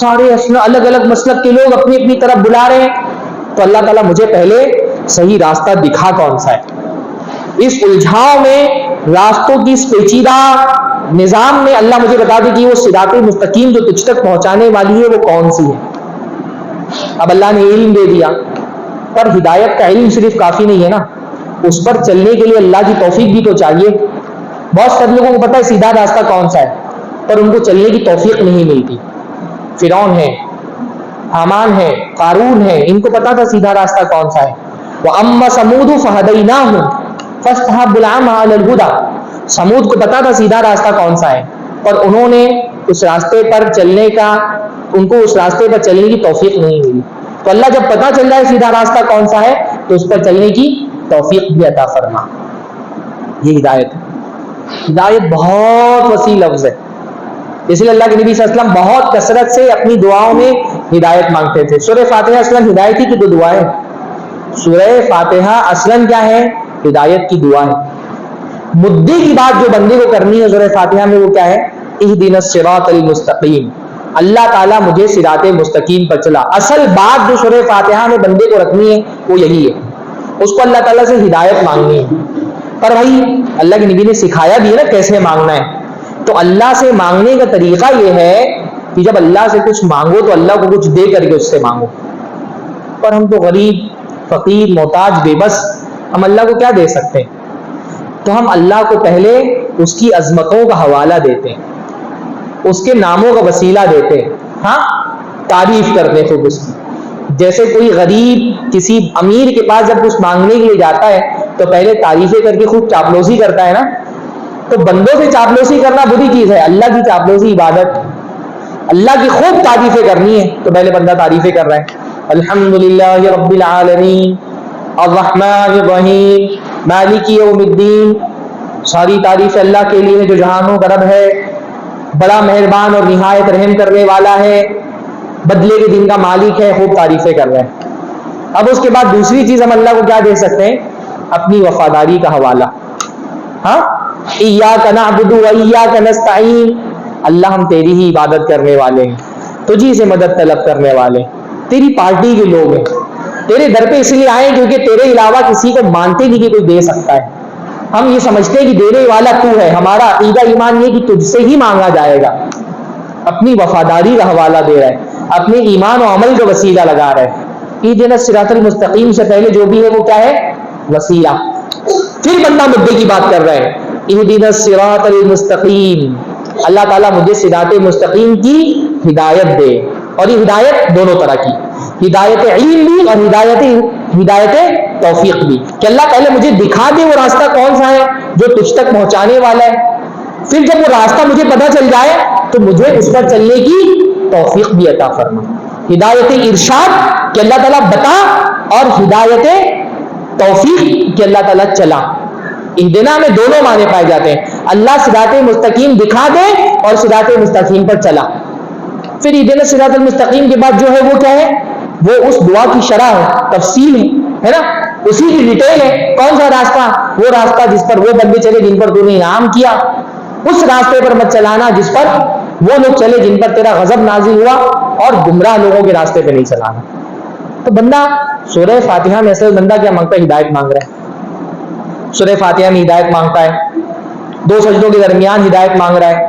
[SPEAKER 1] سارے الگ الگ مسلک کے لوگ اپنی اپنی طرف بلا رہے ہیں. تو اللہ تعالیٰ مجھے پہلے صحیح راستہ دکھا کون سا ہے. اس الجھاؤ میں، راستوں کی اس پیچیدہ نظام میں اللہ مجھے بتا دے کہ وہ صراط مستقیم جو تجھ تک پہنچانے والی ہے وہ کون سی ہے. اب اللہ نے علم دے دیا، پر ہدایت کا علم صرف کافی نہیں ہے نا، اس پر چلنے کے لیے اللہ کی توفیق بھی تو چاہیے. بہت سارے لوگوں کو پتا ہے سیدھا راستہ کون سا ہے، پر ان کو چلنے کی توفیق نہیں ملتی. فرعون ہے، حامان ہے، قارون ہے، ان کو پتا تھا سیدھا راستہ کون سا ہے. وَأَمَّا سَمُودُ فَهَدَيْنَاهُمْ فَاسْتَحَبُّوا الْعَمَى عَلَى الْهُدَى. سمود کو پتا تھا سیدھا راستہ کون سا ہے، پر انہوں نے اس راستے پر چلنے کا، ان کو اس راستے پر چلنے کی توفیق نہیں ملی. تو اللہ جب پتا چل جائے سیدھا راستہ کون سا ہے تو اس پر چلنے کی توفیق بھی عطا فرما. یہ ہدایت ہے. ہدایت بہت وسیع لفظ ہے، اس لیے اللہ کے نبی صلی اللہ علیہ وسلم بہت کثرت سے اپنی دعاؤں میں ہدایت مانگتے تھے. سورہ فاتحہ اصلاً ہدایت کی تو دعا ہے. سورہ فاتحہ اصلاً کیا ہے؟ ہدایت کی دعا ہے. مدعے کی بات جو بندے کو کرنی ہے سورہ فاتحہ میں وہ کیا ہے؟ اہدنا الصراط المستقیم، اللہ تعالیٰ مجھے صراط مستقیم پر چلا. اصل بات جو سورہ فاتحہ میں بندے کو رکھنی ہے وہ یہی ہے، اس کو اللہ تعالیٰ سے ہدایت مانگنی ہے. پر بھائی اللہ کے نبی نے سکھایا بھی ہے نا کیسے مانگنا ہے. تو اللہ سے مانگنے کا طریقہ یہ ہے کہ جب اللہ سے کچھ مانگو تو اللہ کو کچھ دے کر کے اس سے مانگو. پر ہم تو غریب، فقیر، محتاج، بے بس، ہم اللہ کو کیا دے سکتے ہیں؟ تو ہم اللہ کو پہلے اس کی عظمتوں کا حوالہ دیتے ہیں، اس کے ناموں کا وسیلہ دیتے ہیں، ہاں تعریف کرتے ہیں خوب اس کی. جیسے کوئی غریب کسی امیر کے پاس جب کچھ مانگنے کے لیے جاتا ہے تو پہلے تعریفیں کر کے خوب چاپلوسی کرتا ہے نا. تو بندوں سے چاپلوسی کرنا بری چیز ہے، اللہ کی چاپلوسی عبادت. اللہ کی خوب تعریفیں کرنی ہے تو پہلے بندہ تعریفیں کر رہا ہے. الحمدللہ رب العالمین الرحمن الرحیم مالک یوم الدین. ساری تعریف اللہ کے لیے جو جہانوں کا رب ہے، بڑا مہربان اور نہایت رحم کرنے والا ہے، بدلے کے دن کا مالک ہے. خوب تعریفیں کر رہے ہیں. اب اس کے بعد دوسری چیز ہم اللہ کو کیا دے سکتے ہیں؟ اپنی وفاداری کا حوالہ. ہاں ایاک نعبد و ایاک نستعین، اللہ ہم تیری ہی عبادت کرنے والے ہیں، تجھی سے مدد طلب کرنے والے، تیری پارٹی کے لوگ ہیں، تیرے در پہ اس لیے آئے کیونکہ تیرے علاوہ کسی کو مانتے نہیں کہ کوئی دے سکتا ہے. ہم یہ سمجھتے ہیں کہ دینے والا تو ہے، ہمارا عقیدہ ایمان یہ کہ تجھ سے ہی مانگا جائے گا. اپنی وفاداری کا حوالہ دے رہا ہے، اپنے ایمان و عمل کا وسیلہ لگا رہا ہے. اہدنا الصراط المستقیم سے پہلے جو بھی ہے وہ کیا ہے؟ وسیلہ. پھر بندہ مدعے کی بات کر رہا ہے، اہدنا الصراط المستقیم، اللہ تعالیٰ مجھے صراط مستقیم کی ہدایت دے. اور یہ ہدایت دونوں طرح کی، ہدایت علم بھی اور ہدایت توفیق بھی، کہ اللہ پہلے مجھے دکھا دے وہ راستہ کون سا ہے جو تجھ تک پہنچانے والا ہے. پھر جب وہ راستہ مجھے پتہ چل جائے تو مجھے اس پر چلنے کی توفیق بھی عطا فرما. ہدایت ارشاد کہ اللہ تعالیٰ بتا، اور ہدایت توفیق کہ اللہ تعالیٰ چلا. اہدنا میں دونوں معنی پائے جاتے ہیں، اللہ صراط مستقیم دکھا دے اور صراط مستقیم پر چلا. پھر اہدنا صراط المستقیم کے بعد جو ہے وہ کیا ہے؟ وہ اس دعا کی شرح ہے، تفصیل ہے نا، اسی کی ڈیٹیل ہے. کون سا راستہ؟ وہ راستہ جس پر وہ بندے چلے جن پر تو نے انعام کیا. اس راستے پر مت چلانا جس پر وہ لوگ چلے جن پر تیرا غضب نازل ہوا، اور گمراہ لوگوں کے راستے پہ نہیں چلانا. تو بندہ سورہ فاتحہ میں اصل بندہ کیا مانگتا ہے؟ ہدایت مانگ رہا ہے. سورہ فاتحہ میں ہدایت مانگتا ہے، دو سجدوں کے درمیان ہدایت مانگ رہا ہے،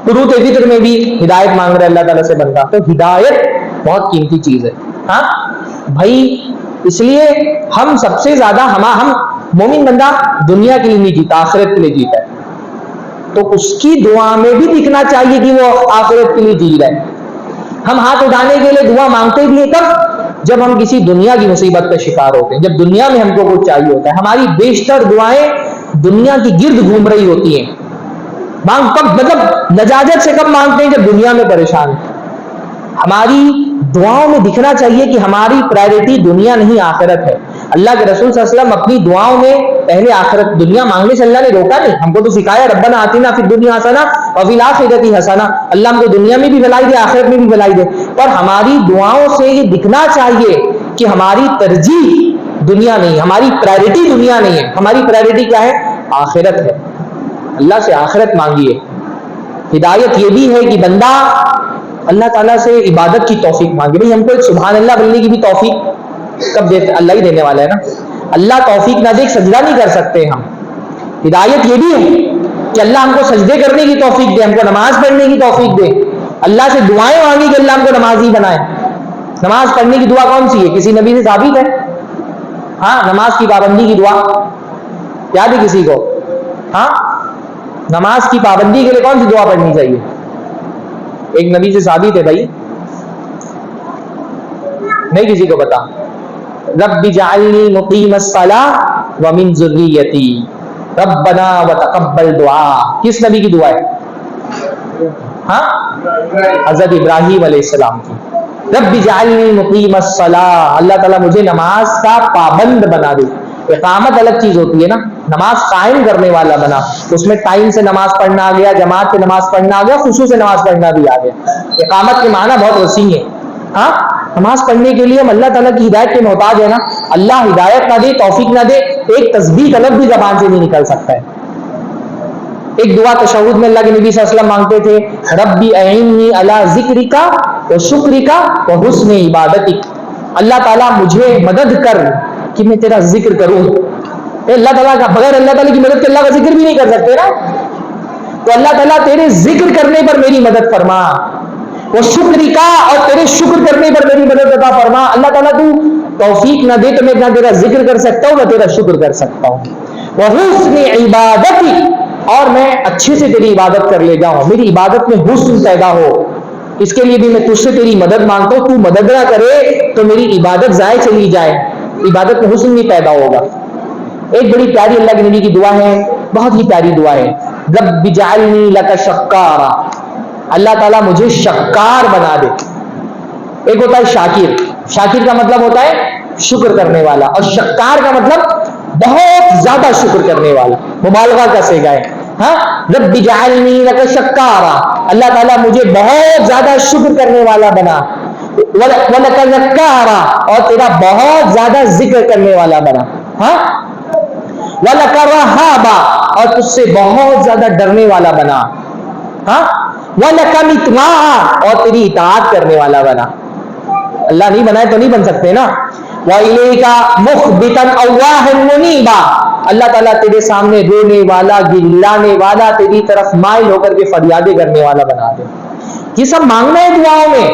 [SPEAKER 1] قنوت فطر میں بھی ہدایت مانگ رہا ہے اللہ تعالیٰ سے بندہ. تو ہدایت بہت قیمتی چیز ہے. ہاں بھائی، اس لیے ہم سب سے زیادہ ہم مومن بندہ دنیا کے لیے نہیں جیتا، آخرت کے لیے جیتا ہے. تو اس کی دعا میں بھی دکھنا چاہیے کہ وہ آخرت کے لیے جی رہا ہے. ہم ہاتھ اٹھانے کے لیے دعا مانگتے بھی ہیں کب؟ جب ہم کسی دنیا کی مصیبت کا شکار ہوتے ہیں، جب دنیا میں ہم کو کچھ چاہیے ہوتا ہے. ہماری بیشتر دعائیں دنیا کی گرد گھوم رہی ہوتی ہیں. مطلب نجاجت سے کب مانگتے ہیں؟ جب دنیا میں پریشان ہیں. ہماری دعاؤں میں دکھنا چاہیے کہ ہماری پرائرٹی دنیا نہیں آخرت ہے. اللہ کے رسول صلی اللہ علیہ وسلم اپنی دعاؤں میں پہلے آخرت، دنیا مانگنے سے اللہ نے روکا نہیں، ہم کو تو سکھایا ربنا آتنا فی الدنیا حسنہ وفی الآخرۃ حسنہ، اللہ ہم کو دنیا میں بھی بھلائی دے، آخرت میں بھی بھلائی دے. پر ہماری دعاؤں سے یہ دکھنا چاہیے کہ ہماری ترجیح دنیا نہیں، ہماری پرائرٹی دنیا نہیں ہے، ہماری پرائرٹی کیا ہے؟ آخرت ہے. اللہ سے آخرت مانگیے. ہدایت یہ بھی ہے کہ بندہ اللہ تعالیٰ سے عبادت کی توفیق مانگے. بھائی ہم کو ایک سبحان اللہ بولنے کی بھی توفیق کب دیتے؟ اللہ ہی دینے والا ہے نا. اللہ توفیق نہ دے سجدہ نہیں کر سکتے ہم. ہدایت یہ بھی ہے کہ اللہ ہم کو سجدے کرنے کی توفیق دے, ہم کو نماز پڑھنے کی توفیق دے. اللہ سے دعائیں مانگی کہ اللہ ہم کو نمازی بنائے. نماز پڑھنے کی دعا کون سی ہے؟ کسی نبی سے ثابت ہے؟ ہاں, نماز کی پابندی کی دعا یاد ہے کسی کو؟ ہاں, نماز کی پابندی کے لیے کون سی دعا پڑھنی چاہیے؟ ایک نبی سے ثابت ہے بھائی, نہیں کسی کو پتا؟ رب اجعلنی مقیم الصلاۃ ومن ذریتی ربنا وتقبل دعا. کس نبی کی دعا ہے؟ ہاں, حضرت ابراہیم علیہ السلام کی. رب اجعلنی مقیم الصلاۃ, اللہ تعالیٰ مجھے نماز کا پابند بنا دے. اقامت الگ چیز ہوتی ہے نا, نماز قائم کرنے والا بنا. اس میں ٹائم سے نماز پڑھنا آ گیا, جماعت سے نماز پڑھنا آ گیا, خشوع سے نماز پڑھنا بھی آ گیا. اقامت کے معنی بہت وسیع ہے. ہاں, نماز پڑھنے کے لیے ہم اللہ تعالیٰ کی ہدایت کے محتاج ہے نا. اللہ ہدایت نہ دے, توفیق نہ دے, ایک تسبیح الگ بھی زبان سے نہیں نکل سکتا ہے. ایک دعا تشہد میں اللہ کے نبی صلی اللہ علیہ وسلم مانگتے تھے, ربی اعنی علی ذکرک و شکرک و حسن عبادتک. اللہ تعالیٰ مجھے مدد کر کہ میں تیرا ذکر کروں. اللہ تعالیٰ کا بغیر اللہ تعالیٰ کی مدد کے اللہ کا ذکر بھی نہیں کر سکتے نا. تو اللہ تعالیٰ تیرے ذکر کرنے پر میری مدد فرما, وہ شکر کا, اور تیرے شکر کرنے پر میری مدد عطا فرما. اللہ تعالیٰ تو توفیق نہ دے تو میں نہ تیرا ذکر کر سکتا ہوں نہ تیرا شکر کر سکتا ہوں. وہ حسن عبادتی, اور میں اچھے سے تیری عبادت کر لے جاؤں, میری عبادت میں حسن پیدا ہو. اس کے لیے بھی میں تجھ سے تیری مدد مانگتا ہوں. تو مدد نہ کرے تو میری عبادت ضائع چلی جائے, عبادت میں حسن نہیں پیدا ہوگا. ایک بڑی پیاری اللہ کے نبی کی دعا ہے, بہت ہی پیاری دعا ہے, رب اجعلنی لک شکارا, اللہ تعالیٰ مجھے شکار بنا دے. ایک ہوتا ہے شاکر, شاکر کا مطلب ہوتا ہے شکر کرنے والا, اور شکار کا مطلب بہت زیادہ شکر کرنے والا, مبالغہ کا صیغہ ہے. ہاں, رب اجعلنی لک شکارا, اللہ تعالیٰ مجھے بہت زیادہ شکر کرنے والا بنا. وَلَكَ ذَكَّارًا, اور تیرا بہت زیادہ ذکر کرنے والا بنا. ہاں, وَلَكَ رَهَابًا, اور تجھ سے بہت زیادہ ڈرنے والا بنا. ہاں, وَلَكَ مِطْوَاعًا, اور تیری اطاعت کرنے والا بنا. اللہ نہیں بنائے تو نہیں بن سکتے نا. وَإِلَيْكَ مُخْبِتًا أَوَّاهًا مُنِيبًا, اللہ تعالیٰ تیرے سامنے رونے والا, گلانے والا, تیری طرف مائل ہو کر کے فریادیں کرنے والا بنا دے. یہ سب مانگنا ہے دعاؤں میں.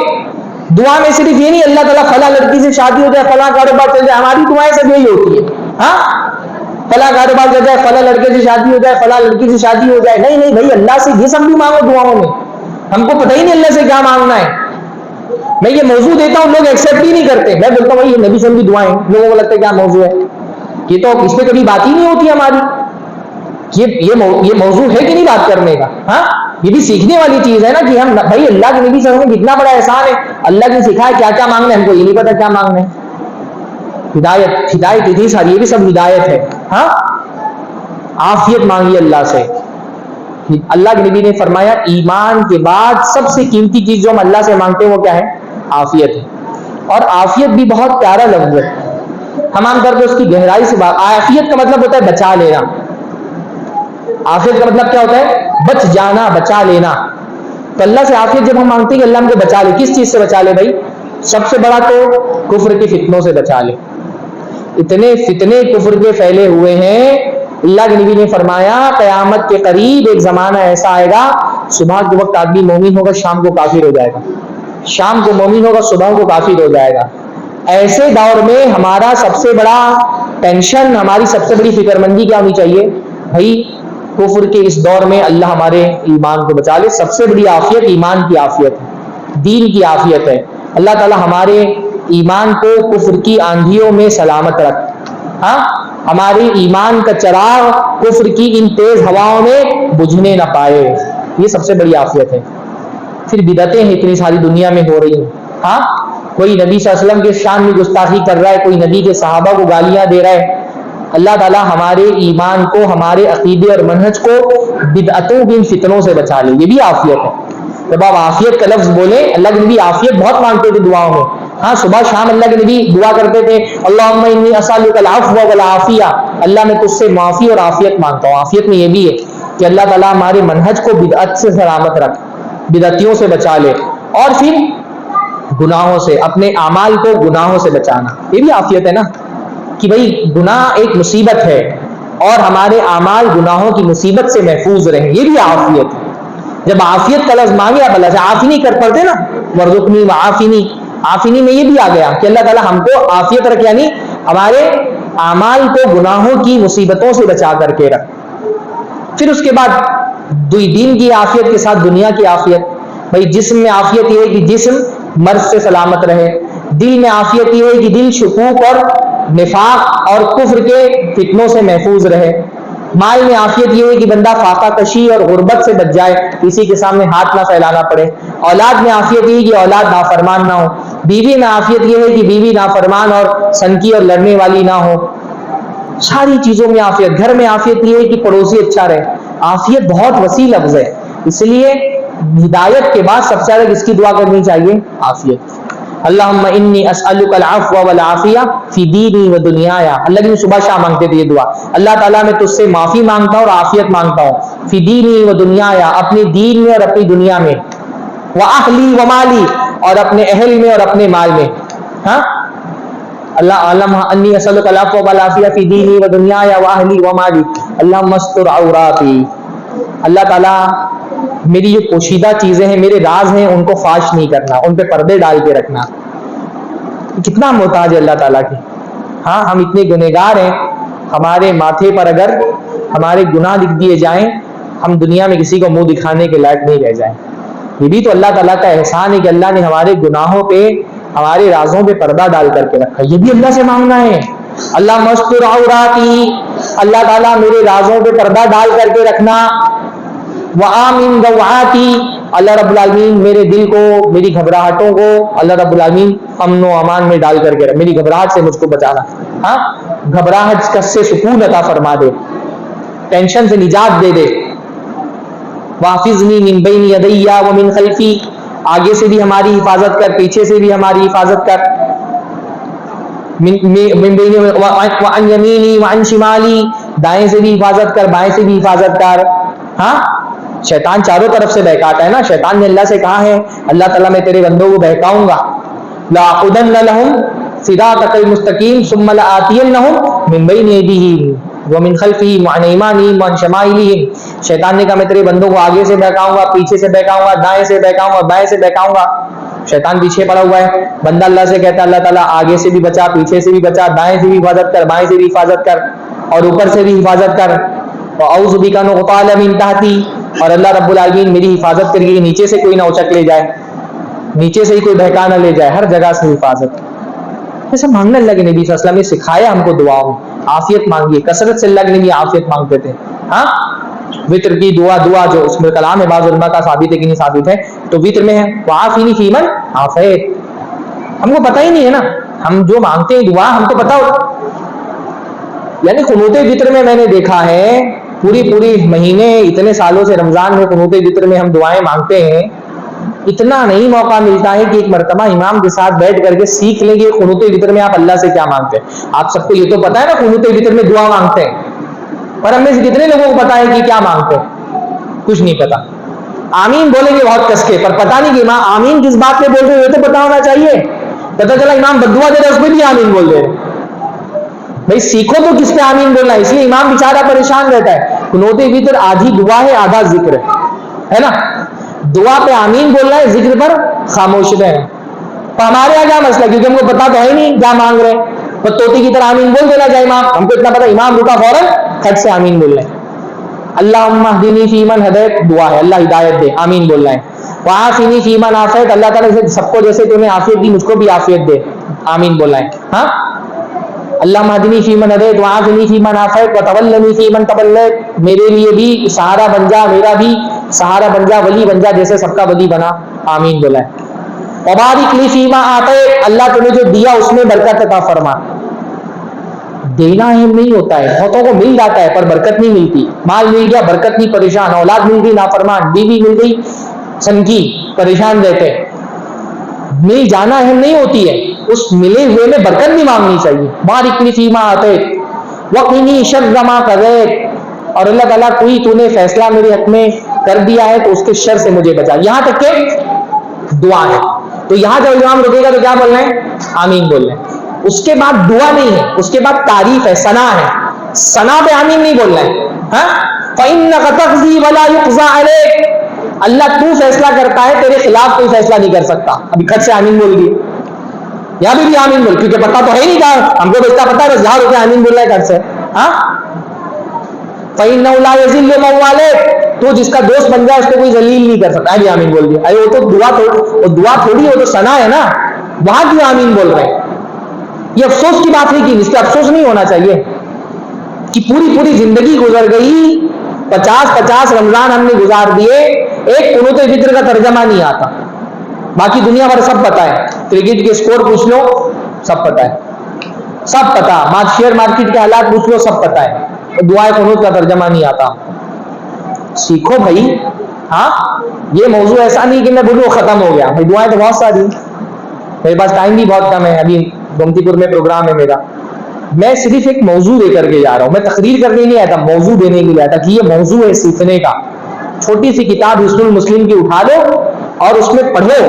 [SPEAKER 1] دعا میں صرف یہ نہیں اللہ تعالیٰ فلاں لڑکی سے شادی ہو جائے, فلاں کاروبار چل جائے, ہماری دعائیں سب یہی ہوتی ہے. ہاں, فلاں کاروبار چل جائے, فلاں لڑکے سے شادی ہو جائے, فلاں لڑکی سے شادی ہو جائے. نہیں نہیں بھائی, اللہ سے یہ سب بھی مانگو دعاؤں میں. ہم کو پتہ ہی نہیں اللہ سے کیا مانگنا ہے. میں یہ موضوع دیتا ہوں, لوگ ایکسیپٹ ہی نہیں کرتے. میں بولتا ہوں یہ نبی صلی اللہ علیہ وسلم کی دعائیں, لوگوں کو لگتا ہے کیا موضوع ہے, یہ تو اس پہ کبھی بات ہی نہیں ہوتی ہماری. یہ موضوع ہے کہ نہیں بات کرنے کا. ہاں, یہ بھی سیکھنے والی چیز ہے نا کہ ہم بھائی اللہ کے نبی صلی اللہ علیہ وسلم کتنا بڑا احسان ہے, اللہ نے سکھایا کیا کیا مانگنا ہے, ہم کو یہ نہیں پتا کیا مانگنا ہے. ہدایت, ہدایت اتنی ساری, یہ بھی سب ہدایت ہے. ہاں, عافیت مانگی اللہ سے. اللہ کے نبی نے فرمایا ایمان کے بعد سب سے قیمتی چیز جو ہم اللہ سے مانگتے ہیں وہ کیا ہے؟ عافیت ہے. اور عافیت بھی بہت پیارا لفظ ہے. ہم عام طور پہ اس کی گہرائی سے بات, عافیت کا مطلب ہوتا ہے بچا لینا. عافیت کا مطلب کیا ہوتا ہے؟ بچ جانا, بچا لینا. تو اللہ سے عافیت جب ہم مانگتے ہیں کہ اللہ ہم کو بچا لے, کس چیز سے بچا لے بھائی؟ سب سے بڑا تو کفر کے فتنوں سے بچا لے. اتنے فتنے کفر کے پھیلے ہوئے ہیں. اللہ کے نبی نے فرمایا قیامت کے قریب ایک زمانہ ایسا آئے گا, صبح کے وقت آدمی مومن ہوگا, شام کو کافر ہو جائے گا, شام کو مومن ہوگا, صبح کو کافر ہو جائے گا. ایسے دور میں ہمارا سب سے بڑا ٹینشن, ہماری سب سے بڑی فکر مندی کیا ہونی چاہیے بھائی؟ کفر کے اس دور میں اللہ ہمارے ایمان کو بچا لے. سب سے بڑی عافیت ایمان کی عافیت ہے, دین کی عافیت ہے. اللہ تعالی ہمارے ایمان کو کفر کی آندھیوں میں سلامت رکھ. ہاں, ہماری ایمان کا چراغ کفر کی ان تیز ہواؤں میں بجھنے نہ پائے. یہ سب سے بڑی عافیت ہے. پھر بدعتیں ہیں اتنی ساری دنیا میں ہو رہی ہیں. ہاں, کوئی نبی صلی اللہ علیہ وسلم کے شان میں گستاخی کر رہا ہے, کوئی نبی کے صحابہ کو گالیاں دے رہا ہے. اللہ تعالیٰ ہمارے ایمان کو, ہمارے عقیدے اور منہج کو بدعتوں کے ان فتنوں سے بچا لے. یہ بھی عافیت ہے. جب آپ عافیت کا لفظ بولیں, اللہ کے نبی عافیت بہت مانگتے تھے دعاؤں میں. ہاں, صبح شام اللہ کے نبی دعا کرتے تھے اللہم انی اسألک العفو والعافیہ, اللہ میں تجھ سے معافی اور عافیت مانگتا ہوں. عافیت میں یہ بھی ہے کہ اللہ تعالیٰ ہمارے منہج کو بدعت سے سلامت رکھ، بدعتیوں سے بچا لے، اور پھر گناہوں سے، اپنے اعمال کو گناہوں سے بچانا، یہ بھی عافیت ہے نا، کہ بھئی گناہ ایک مصیبت ہے اور ہمارے اعمال گناہوں کی مصیبت سے محفوظ رہیں، یہ بھی عافیت ہے۔ جب عافیت کا لفظ مانگے آپ اللہ سے، عافینی کر پڑتے نا، ورزقنی وعافینی، عافینی میں یہ بھی آ گیا کہ اللہ تعالیٰ ہم کو عافیت رکھ، یعنی ہمارے اعمال کو گناہوں کی مصیبتوں سے بچا کر کے رکھ۔ پھر اس کے بعد دین کی عافیت کے ساتھ دنیا کی عافیت، بھئی جسم میں عافیت یہ ہے کہ جسم مرض سے سلامت رہے، دل میں عافیت یہ ہے کہ دل شکوک اور نفاق اور کفر کے فتنوں سے محفوظ رہے، مال میں عافیت یہ ہے کہ بندہ فاقہ کشی اور غربت سے بچ جائے، کسی کے سامنے ہاتھ نہ پھیلانا پڑے، اولاد میں عافیت یہ ہے کہ اولاد نافرمان نہ ہو، بیوی میں عافیت یہ ہے کہ بیوی نافرمان اور سنکی اور لڑنے والی نہ ہو، ساری چیزوں میں عافیت، گھر میں عافیت یہ ہے کہ پڑوسی اچھا رہے۔ عافیت بہت وسیع لفظ ہے، اس لیے ہدایت کے بعد سب سے زیادہ کس کی دعا کرنی چاہیے؟ عافیت۔ اللہم انی اسألک العفو والعافیہ فی دینی و دنیایا، اللہ کی صبح شام مانگتے تھے یہ دعا، اللہ تعالیٰ میں تجھ سے معافی مانگتا ہوں اور عافیت مانگتا ہوں، فی دینی و دنیایا، اپنے دین میں اور اپنی دنیا میں، واہلی و مالی، اور اپنے اہل میں اور اپنے مال میں۔ ہاں، اللہم انی اسألک العفو والعافیہ فی دینی و دنیایا واہلی و مالی، اللہم استر عوراتی، اللہ تعالیٰ میری جو پوشیدہ چیزیں ہیں، میرے راز ہیں، ان کو فاش نہیں کرنا، ان پہ پردے ڈال کے رکھنا۔ کتنا محتاج ہے اللہ تعالیٰ کی۔ ہاں، ہم اتنے گنہگار ہیں، ہمارے ماتھے پر اگر ہمارے گناہ لکھ دیے جائیں، ہم دنیا میں کسی کو منہ دکھانے کے لائق نہیں رہ جائیں۔ یہ بھی تو اللہ تعالیٰ کا احسان ہے کہ اللہ نے ہمارے گناہوں پہ، ہمارے رازوں پہ پردہ ڈال کر کے رکھا، یہ بھی اللہ سے مانگنا ہے۔ اللہ مستر عوراتی، اللہ تعالیٰ میرے رازوں پہ پردہ ڈال کر کے رکھنا، وآمن روعاتی، اللہ رب العالمین میرے دل کو، میری گھبراہٹوں کو اللہ رب العالمین امن و امان میں ڈال کر کے رکھ، میری گھبراہٹ سے مجھ کو بچانا، ہاں، گھبراہٹ سے سکون عطا فرما دے، ٹینشن سے نجات دے دے۔ واحفظنی من بین یدی ومن خلفی، آگے سے بھی ہماری حفاظت کر، پیچھے سے بھی ہماری حفاظت کر، من بین وعن یمینی وعن شمالی، دائیں سے بھی حفاظت کر، بائیں سے بھی حفاظت کر۔ ہاں، شیطان چاروں طرف سے بہکاتا ہے نا، شیطان نے اللہ سے کہا ہے، اللہ تعالیٰ میں تیرے بندوں کو بہکاؤں گا، لَأَقْعُدَنَّ لَهُمْ صِرَاطَكَ الْمُسْتَقِيمَ ثُمَّ لَآتِيَنَّهُمْ مِنْ بَيْنِ أَيْدِيهِمْ وَمِنْ خَلْفِهِمْ وَعَنْ أَيْمَانِهِمْ وَعَنْ شَمَائِلِهِمْ، شیطان نے کہا میں تیرے بندوں کو آگے سے بہکاؤں گا، پیچھے سے بہکاؤں گا، دائیں سے بہکاؤں گا، بائیں سے بہکاؤں گا۔ شیطان پیچھے پڑا ہوا ہے، بندہ اللہ سے کہتا ہے اللہ تعالیٰ آگے سے بھی بچا، پیچھے سے بھی بچا، دائیں سے بھی حفاظت کر، بائیں سے بھی حفاظت کر، اور اوپر سے بھی حفاظت کر۔ وَأَعُوذُ بِكَ أَنْ أُغْتَالَ مِنْ تَحْتِي، اور اللہ رب العالمین میری حفاظت کر کے نیچے سے کوئی نہ اچک لے جائے، نیچے سے ہی کوئی بہکا نہ لے جائے، ہر جگہ سے حفاظت۔ ایسا مانگنا اللہ کے نبی صلی اللہ علیہ وسلم نے سکھایا ہم کو دعاؤں، عافیت مانگیے، کثرت سے اللہ کے نبی عافیت مانگتے تھے۔ ہاں، وطر کی دعا جو اس میں کلام ہے، بعض علماء کا ثابت ہے کہ نہیں ثابت ہے، تو وطر میں ہے وعافینی فی من عافیت، ہم کو پتہ ہی نہیں ہے نا، ہم جو مانگتے ہیں دعا ہم کو پتہ ہو، یعنی قنوت وطر میں نے دیکھا ہے پوری مہینے، اتنے سالوں سے رمضان میں قنوت وطر میں ہم دعائیں مانگتے ہیں، اتنا نہیں موقع ملتا ہے کہ ایک مرتبہ امام کے ساتھ بیٹھ کر کے سیکھ لیں گے قنوت وطر میں آپ اللہ سے کیا مانگتے ہیں۔ آپ سب کو یہ تو پتا ہے نا قنوت وطر میں دعا مانگتے ہیں، پر ہم میں سے کتنے لوگوں کو پتا ہے کہ کیا مانگتے ہیں؟ کچھ نہیں پتا۔ آمین بولیں گے بہت کس کے، پر پتا نہیں کہ امام آمین کس بات پہ بول رہے ہیں، یہ تو پتا ہونا چاہیے۔ پتا چلا امام بددعا دے رہا ہے، اس پہ بھی آمین بول رہے ہیں۔ بھائی سیکھو تو کس پہ آمین بولنا ہے، اس لیے امام بیچارہ پریشان رہتا ہے۔ قنوت وطر آدھی دعا ہے آدھا ذکر ہے نا، دعا پہ آمین بولنا ہے، ذکر پر خاموش رہے۔ تو ہمارے یہاں کیا مسئلہ، کیونکہ ہم کو پتا تو ہے نہیں کیا مانگ رہے ہیں، تو طوطی کی طرح آمین بول دینا چاہے امام، ہم کو اتنا پتا امام رکا فوراً کھٹ سے آمین بولنا ہے۔ اللہم اہدنی فی من ہدیت دعا ہے، اللہ ہدایت دے، آمین بولنا ہے۔ وعافینی فی من عافیت، اللہ تعالیٰ سے سب کو جیسے تمہیں عافیت دی مجھ کو بھی عافیت دے، آمین بولنا ہے۔ ہاں، اللہم اہدنی فی من ہدیت وعافینی فی من عافیت وتولنی فی من تولیت، میرے لیے بھی سہارا بن جا، میرا بھی سہارا بن جا، ولی بن جا، جیسے سب کا ولی بنا، آمین بولا ہے۔ وبارک لی فیما آتیت، اللہ تمہیں جو دیا اس میں برکت عطا فرما۔ دینا اہم نہیں ہوتا ہے، بہتوں کو مل جاتا ہے پر برکت نہیں ملتی، مال مل گیا برکت نہیں، پریشان، اولاد مل گئی نافرمان، بیوی مل گئی سنکی، پریشان رہتے۔ مل جانا اہم نہیں ہوتی ہے، اس ملے ہوئے میں برکت بھی مانگنی چاہیے۔ بارک لی فیما آتیت وقنی شر ما قضیت، اور اللہ تعالیٰ کوئی تو نے فیصلہ میرے حق میں کر دیا ہے تو اس کے شر سے مجھے بچا. یہاں تک کہ دعا ہے. تو یہاں جب امام رکے گا تو کیا بولنا ہے؟ آمین بولنا ہے. اس کے بعد دعا نہیں ہے, اس کے بعد تعریف ہے, ثنا ہے. ثنا پہ آمین نہیں بولنا ہے. فَإِنَّكَ تَقْضِي وَلَا يُقْضَىٰ عَلَيْكَ, اللہ تو فیصلہ کرتا ہے, تیرے خلاف کوئی فیصلہ نہیں کر سکتا. ابھی کھٹ سے آمین بول گئی, یہاں بھی آمین بول, کیونکہ پتا تو ہے نہیں کہا, ہم کو بیچتا پتا ہے, بس یہاں رکے آمین بول رہا ہے کھٹ سے. فَإِنَّهُ لَا يَذِلُّ مَن وَالَيْتَ, تو جس کا دوست بن جائے اس کو کوئی ذلیل نہیں کر سکتا. ابھی آمین بول دیا. ارے وہ تو دعا تھوڑی, وہ تو ثنا ہے نا, وہاں کیوں آمین بول رہے ہیں؟ یہ افسوس کی بات نہیں کی, اس پہ افسوس نہیں ہونا چاہیے کہ پوری زندگی گزر گئی, 50 رمضان ہم نے گزار دیے, ایک قنوت فطر کا ترجمہ نہیں آتا. باقی دنیا بھر سب پتا ہے, کرکٹ کے اسکور پوچھ لو سب پتا ہے, سب پتا, شیئر مارکیٹ کے حالات پوچھ لو سب پتا ہے, دعائے قنوت کا ترجمہ نہیں آتا. سیکھو بھائی. یہ موضوع ایسا نہیں کہ میں بولوں ختم ہو گیا, دعائیں تو بہت ساری, میرے پاس ٹائم بھی بہت کم ہے, ابھی گومتی پور میں پروگرام ہے میرا. میں صرف ایک موضوع دے کر کے جا رہا ہوں, میں تقریر کرنے نہیں آیا تھا, موضوع دینے کے لیے آیا تھا کہ یہ موضوع ہے سیکھنے کا. چھوٹی سی کتاب حسن المسلم کی اٹھا لو اور اس میں پڑھو.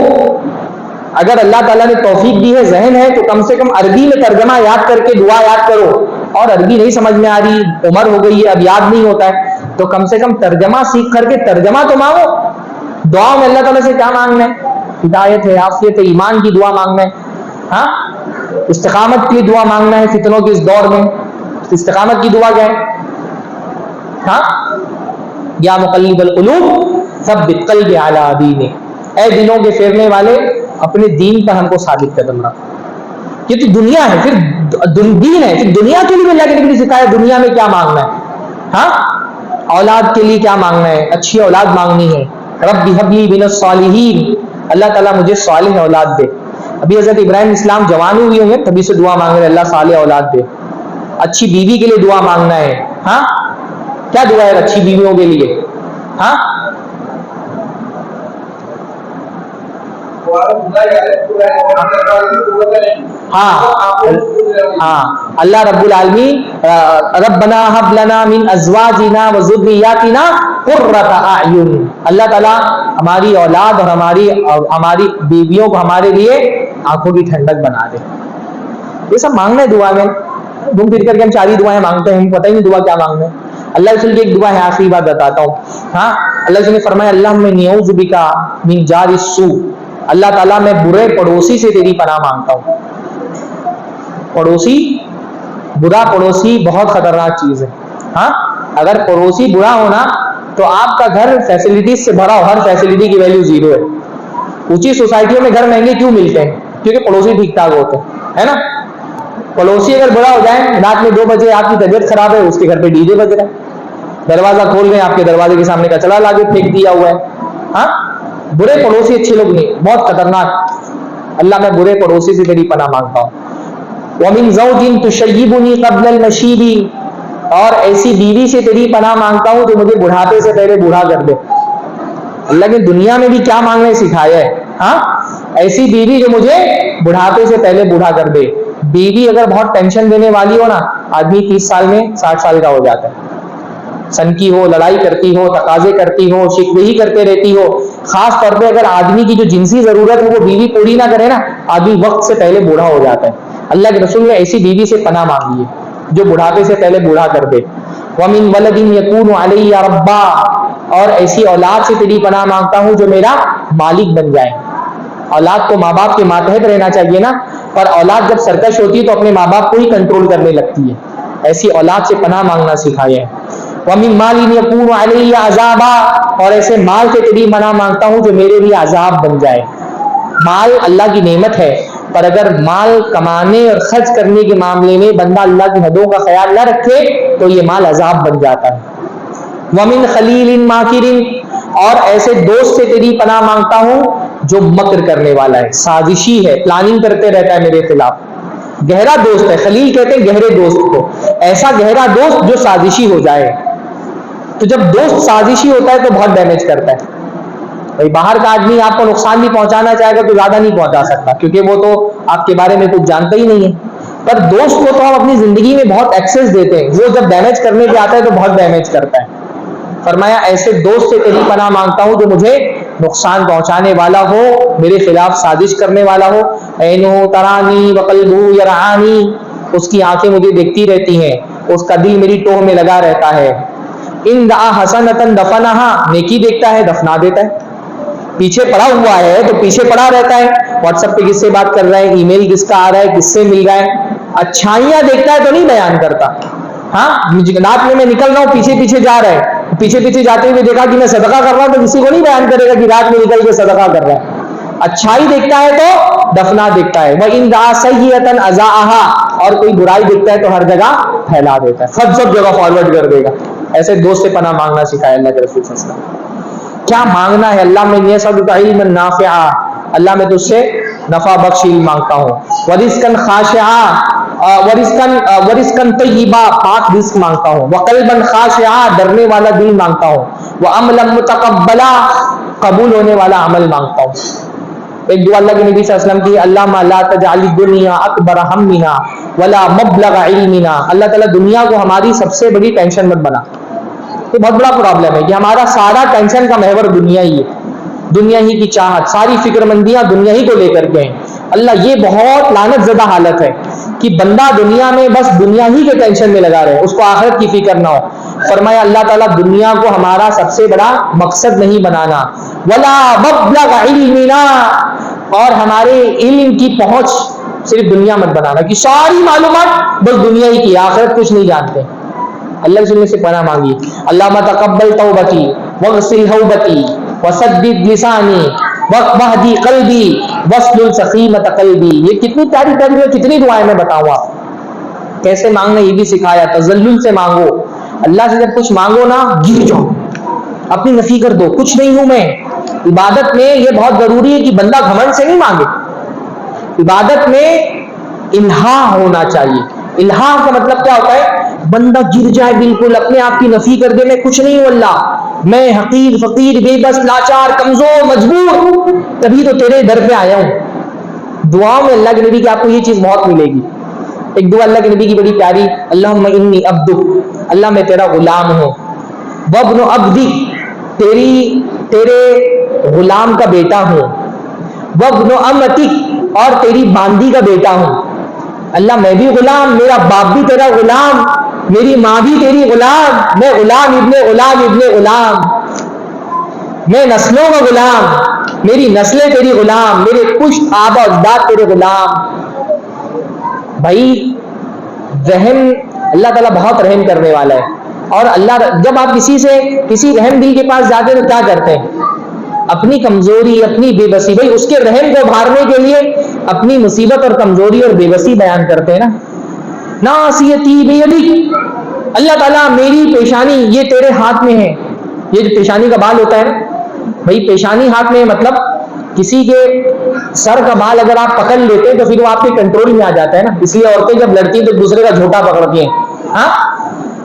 [SPEAKER 1] اگر اللہ تعالیٰ نے توفیق دی ہے, ذہن ہے, تو کم سے کم عربی میں ترجمہ یاد کر کے دعا یاد کرو. اور عربی نہیں سمجھ میں آ رہی, عمر ہو گئی ہے, اب یاد نہیں ہوتا ہے, تو کم سے کم ترجمہ سیکھ کر کے ترجمہ تو مانگو. دعا میں اللہ تعالیٰ سے کیا مانگنا ہے؟ ہدایت ہے, عافیت ہے, ایمان کی دعا مانگنا ہے, استقامت کی دعا مانگنا ہے. فتنوں کے اس دور میں استقامت کی دعا کیا ہے؟ یا مقلب القلوب ثبت قلبی علی دینک, اے دلوں کے پھیرنے والے اپنے دین پر ہم کو ثابت قدم رکھ. یہ تو دنیا ہے, پھر دین ہے, پھر دنیا کے لیے اللہ کے نبی نے سکھایا دنیا میں کیا مانگنا ہے. اولاد کے لیے کیا مانگنا ہے؟ اچھی اولاد مانگنی ہے. رب ہب لی من الصالحین, اللہ تعالیٰ مجھے صالح اولاد دے. ابھی حضرت ابراہیم اسلام جوان ہوئے ہیں, تبھی سے دعا مانگ رہے اللہ صالح اولاد دے. اچھی بیوی کے لیے دعا مانگنا ہے. کیا دعا ہے اچھی بیویوں کے لیے؟ اللہ رب العالمین, ربنا هب لنا من ازواجنا وذرياتنا قرۃ اعین, اللہ تعالیٰ ہماری اولاد اور ہماری بیویوں کو ہمارے لیے آنکھوں کی ٹھنڈک بنا دے. یہ سب مانگنا ہے دعا میں. گھوم پھر کر کے ہم 4 دعائیں مانگتے ہیں, ہمیں پتہ ہی نہیں دعا کیا مانگنا ہے. اللہ رسول کی ایک دعا ہے, آخری بات بتاتا ہوں. اللہ رسول نے فرمایا اللہم انی اعوذ بک من جار السوء, اللہ تعالیٰ میں برے پڑوسی سے تیری پناہ مانگتا ہوں. برا پڑوسی بہت خطرناک چیز ہے. اگر پڑوسی برا ہونا تو آپ کا گھر فیسلٹیز سے بھرا ہو, ہر فیسلٹی کی ویلیو 0 ہے. اونچی سوسائٹیوں میں گھر مہنگے کیوں ملتے ہیں؟ کیونکہ پڑوسی ٹھیک ٹھاک ہوتے ہیں, ہے نا. پڑوسی اگر برا ہو جائے, رات میں 2 بجے آپ کی طبیعت خراب ہے, اس کے گھر پہ ڈی جے بج رہا ہے, دروازہ کھول گئے, آپ کے دروازے کے سامنے کچرا لا کے پھینک دیا ہوا ہے. برے پڑوسی اچھے لوگ نہیں, بہت خطرناک. اللہ میں برے پڑوسی سے تیری پناہ مانگتا ہوں. وَمِن زَوْجٍ تُشَيِّبُنِي قَبْلَ الْمَشِيبِ, اور ایسی بیوی سے تیری پناہ مانگتا ہوں جو مجھے بڑھاپے سے پہلے بوڑھا کر دے. اللہ نے دنیا میں بھی کیا مانگنے سکھایا ہے, ایسی بیوی جو مجھے بڑھاپے سے پہلے بوڑھا کر دے. بیوی اگر بہت ٹینشن دینے والی ہو نا, آدمی 30 سال میں 60 سال کا ہو جاتا ہے. سنکی ہو, لڑائی کرتی ہو, تقاضے کرتی ہو, شکوے ہی کرتے رہتی ہو. خاص طور پہ اگر آدمی کی جو جنسی ضرورت ہے وہ بیوی پوری نہ کرے نا, آدمی وقت سے پہلے بوڑھا ہو جاتا ہے. اللہ کے رسول نے ایسی بیوی سے پناہ مانگی ہے جو بڑھاپے سے پہلے بوڑھا کر دے. وَمِن وَلَدٍ يَكُونُ عَلَيَّ رَبًّا, اور ایسی اولاد سے تیری پناہ مانگتا ہوں جو میرا مالک بن جائے. اولاد کو ماں باپ کے ماتحت رہنا چاہیے نا, پر اولاد جب سرکش ہوتی ہے تو اپنے ماں باپ کو ہی کنٹرول کرنے لگتی ہے. ایسی اولاد سے پناہ مانگنا سکھایا ہے. وَمِن مَالٍ يَكُونُ عَلَيَّ عَذَابًا, اور ایسے مال سے تیری پناہ مانگتا ہوں جو میرے لیے عذاب بن جائے. مال اللہ کی نعمت ہے, پر اگر مال کمانے اور خرچ کرنے کے معاملے میں بندہ اللہ کی حدوں کا خیال نہ رکھے تو یہ مال عذاب بن جاتا ہے. وَمِن خَلِيلٍ مَاكِرٍ, اور ایسے دوست سے تیری پناہ مانگتا ہوں جو مکر کرنے والا ہے, سازشی ہے, پلاننگ کرتے رہتا ہے میرے خلاف. گہرا دوست ہے, خلیل کہتے ہیں گہرے دوست کو, ایسا گہرا دوست جو سازشی ہو جائے. تو جب دوست سازشی ہوتا ہے تو بہت ڈیمیج کرتا ہے. باہر کا آدمی آپ کو نقصان بھی پہنچانا چاہے گا تو زیادہ نہیں پہنچا سکتا, کیونکہ وہ تو آپ کے بارے میں کچھ جانتا ہی نہیں ہے. پر دوست کو تو ہم اپنی زندگی میں بہت ایکسس دیتے ہیں، وہ جب ڈیمیج کرنے پہ آتا ہے تو بہت ڈیمیج کرتا ہے۔ فرمایا ایسے دوست سے تیری پناہ مانگتا ہوں جو مجھے نقصان پہنچانے والا ہو، میرے خلاف سازش کرنے والا ہو۔ عینو ترانی وقلبہ یرعانی، اس کی آنکھیں مجھے دیکھتی رہتی ہیں، اس کا دل میری ٹوہ میں لگا رہتا ہے۔ ان دعا حسنۃ دفنہا، نیکی دیکھتا ہے دفنا دیتا ہے۔ پیچھے پڑا ہوا ہے تو پیچھے پڑا رہتا ہے، واٹس ایپ پہ کس سے بات کر رہا ہے، ای میل کس کا آ رہا ہے، کس سے مل رہا ہے، اچھائیاں دیکھتا ہے تو نہیں بیان کرتا۔ ہاں رات میں نکل رہا ہوں، پیچھے پیچھے جا رہا ہے، پیچھے پیچھے جاتے ہوئے دیکھا کہ میں صدقہ کر رہا ہوں تو کسی کو نہیں بیان کرے گا کہ رات میں نکل کے صدقہ کر رہا ہے۔ اچھائی دیکھتا ہے تو دفنا دیکھتا ہے۔ وَإِن دَعَا سَيِّئَةً أَذَاعَهَا، اور کوئی برائی دیکھتا ہے تو ہر جگہ پھیلا دیتا ہے، سب جگہ فارورڈ کر دے گا۔ ایسے دوست سے پناہ مانگنا سکھایا اللہ کے رسول صلی اللہ علیہ وسلم۔ کیا مانگنا ہے؟ اللہ میں يَسْأَلُكَ عِلْمًا نَافِعًا، اللہ میں تجھ سے نفع بخش علم مانگتا ہوں۔ وَرِزْقًا خَاشِعًا، ورزقاً طیبا، پاک رزق مانگتا ہوں۔ وقلباً خاشعا، ڈرنے والا دل مانگتا ہوں۔ وعملا متقبلا، قبول ہونے والا عمل مانگتا ہوں۔ ایک دعا اللہ کے نبی صلی اللہ علیہ وسلم کی، اللہم لا تجعل الدنیا اکبر ہمنا ولا مبلغ علمنا، اللہ تعالیٰ دنیا کو ہماری سب سے بڑی ٹینشن مت بنا۔ تو بہت بڑا پرابلم ہے کہ ہمارا سارا ٹینشن کا محور دنیا ہی ہے، دنیا ہی کی چاہت، ساری فکر مندیاں دنیا ہی کو لے کر کے ہیں۔ اللہ یہ بہت لعنت زدہ حالت ہے کہ بندہ دنیا میں بس دنیا ہی کے ٹینشن میں لگا رہے، اس کو آخرت کی فکر نہ ہو۔ فرمایا اللہ تعالیٰ دنیا کو ہمارا سب سے بڑا مقصد نہیں بنانا، ولا مبلغ علمنا، اور ہمارے علم کی پہنچ صرف دنیا مت بنانا کہ ساری معلومات بس دنیا ہی کی، آخرت کچھ نہیں جانتے۔ اللہ کے سے پناہ مانگی، اللہم تقبل توبتی واغسل حوبتی وسدد لسانی واہدی قلبی واسلل سخیمۃ قلبی۔ یہ کتنی پیاری پیاری ہے، کتنی دعائیں میں بتاؤں آپ کیسے مانگنا، یہ بھی سکھایا۔ تذلل سے مانگو، اللہ سے جب کچھ مانگو نا گر جاؤ، اپنی نفی کر دو، کچھ نہیں ہوں میں۔ عبادت میں یہ بہت ضروری ہے کہ بندہ گھمنڈ سے نہیں مانگے، عبادت میں الہا ہونا چاہیے۔ الہا کا مطلب کیا ہوتا ہے؟ بندہ گر جائے، بالکل اپنے آپ کی نفی کر دے، میں کچھ نہیں ہوں اللہ، میں حقیر فقیر بے بس لاچار کمزور مجبور، تبھی تو تیرے در پہ آیا ہوں۔ دعاؤں میں اللہ کے نبی کی آپ کو یہ چیز بہت ملے گی۔ ایک دعا اللہ کے نبی کی بڑی پیاری، اللہم انی عبدک، اللہ میں تیرا غلام ہوں، وابن عبدک، تیرے غلام کا بیٹا ہوں، وابن امتک، اور تیری باندی کا بیٹا ہوں۔ اللہ میں بھی غلام، میرا باپ بھی تیرا غلام، میری ماں بھی تیری غلام، میں غلام ابن غلام ابن غلام، میں نسلوں کا غلام، میری نسلیں تیری غلام، میرے پشت آبا اجداد تیرے غلام۔ بھائی رحم، اللہ تعالیٰ بہت رحم کرنے والا ہے، اور اللہ جب آپ کسی رحم دل کے پاس جاتے ہیں تو کیا کرتے ہیں؟ اپنی کمزوری، اپنی بے بسی، بھائی اس کے رحم کو ابھارنے کے لیے اپنی مصیبت اور کمزوری اور بے بسی بیان کرتے ہیں نا۔ ناصیتی بیدک، اللہ تعالیٰ میری پیشانی یہ تیرے ہاتھ میں ہے۔ یہ جو پیشانی کا بال ہوتا ہے، بھائی پیشانی ہاتھ میں مطلب کسی کے سر کا بال اگر آپ پکڑ لیتے ہیں تو پھر وہ آپ کے کنٹرول میں آ جاتا ہے نا، اس لیے عورتیں جب لڑتی ہیں تو دوسرے کا جھوٹا پکڑتی ہیں۔ ہاں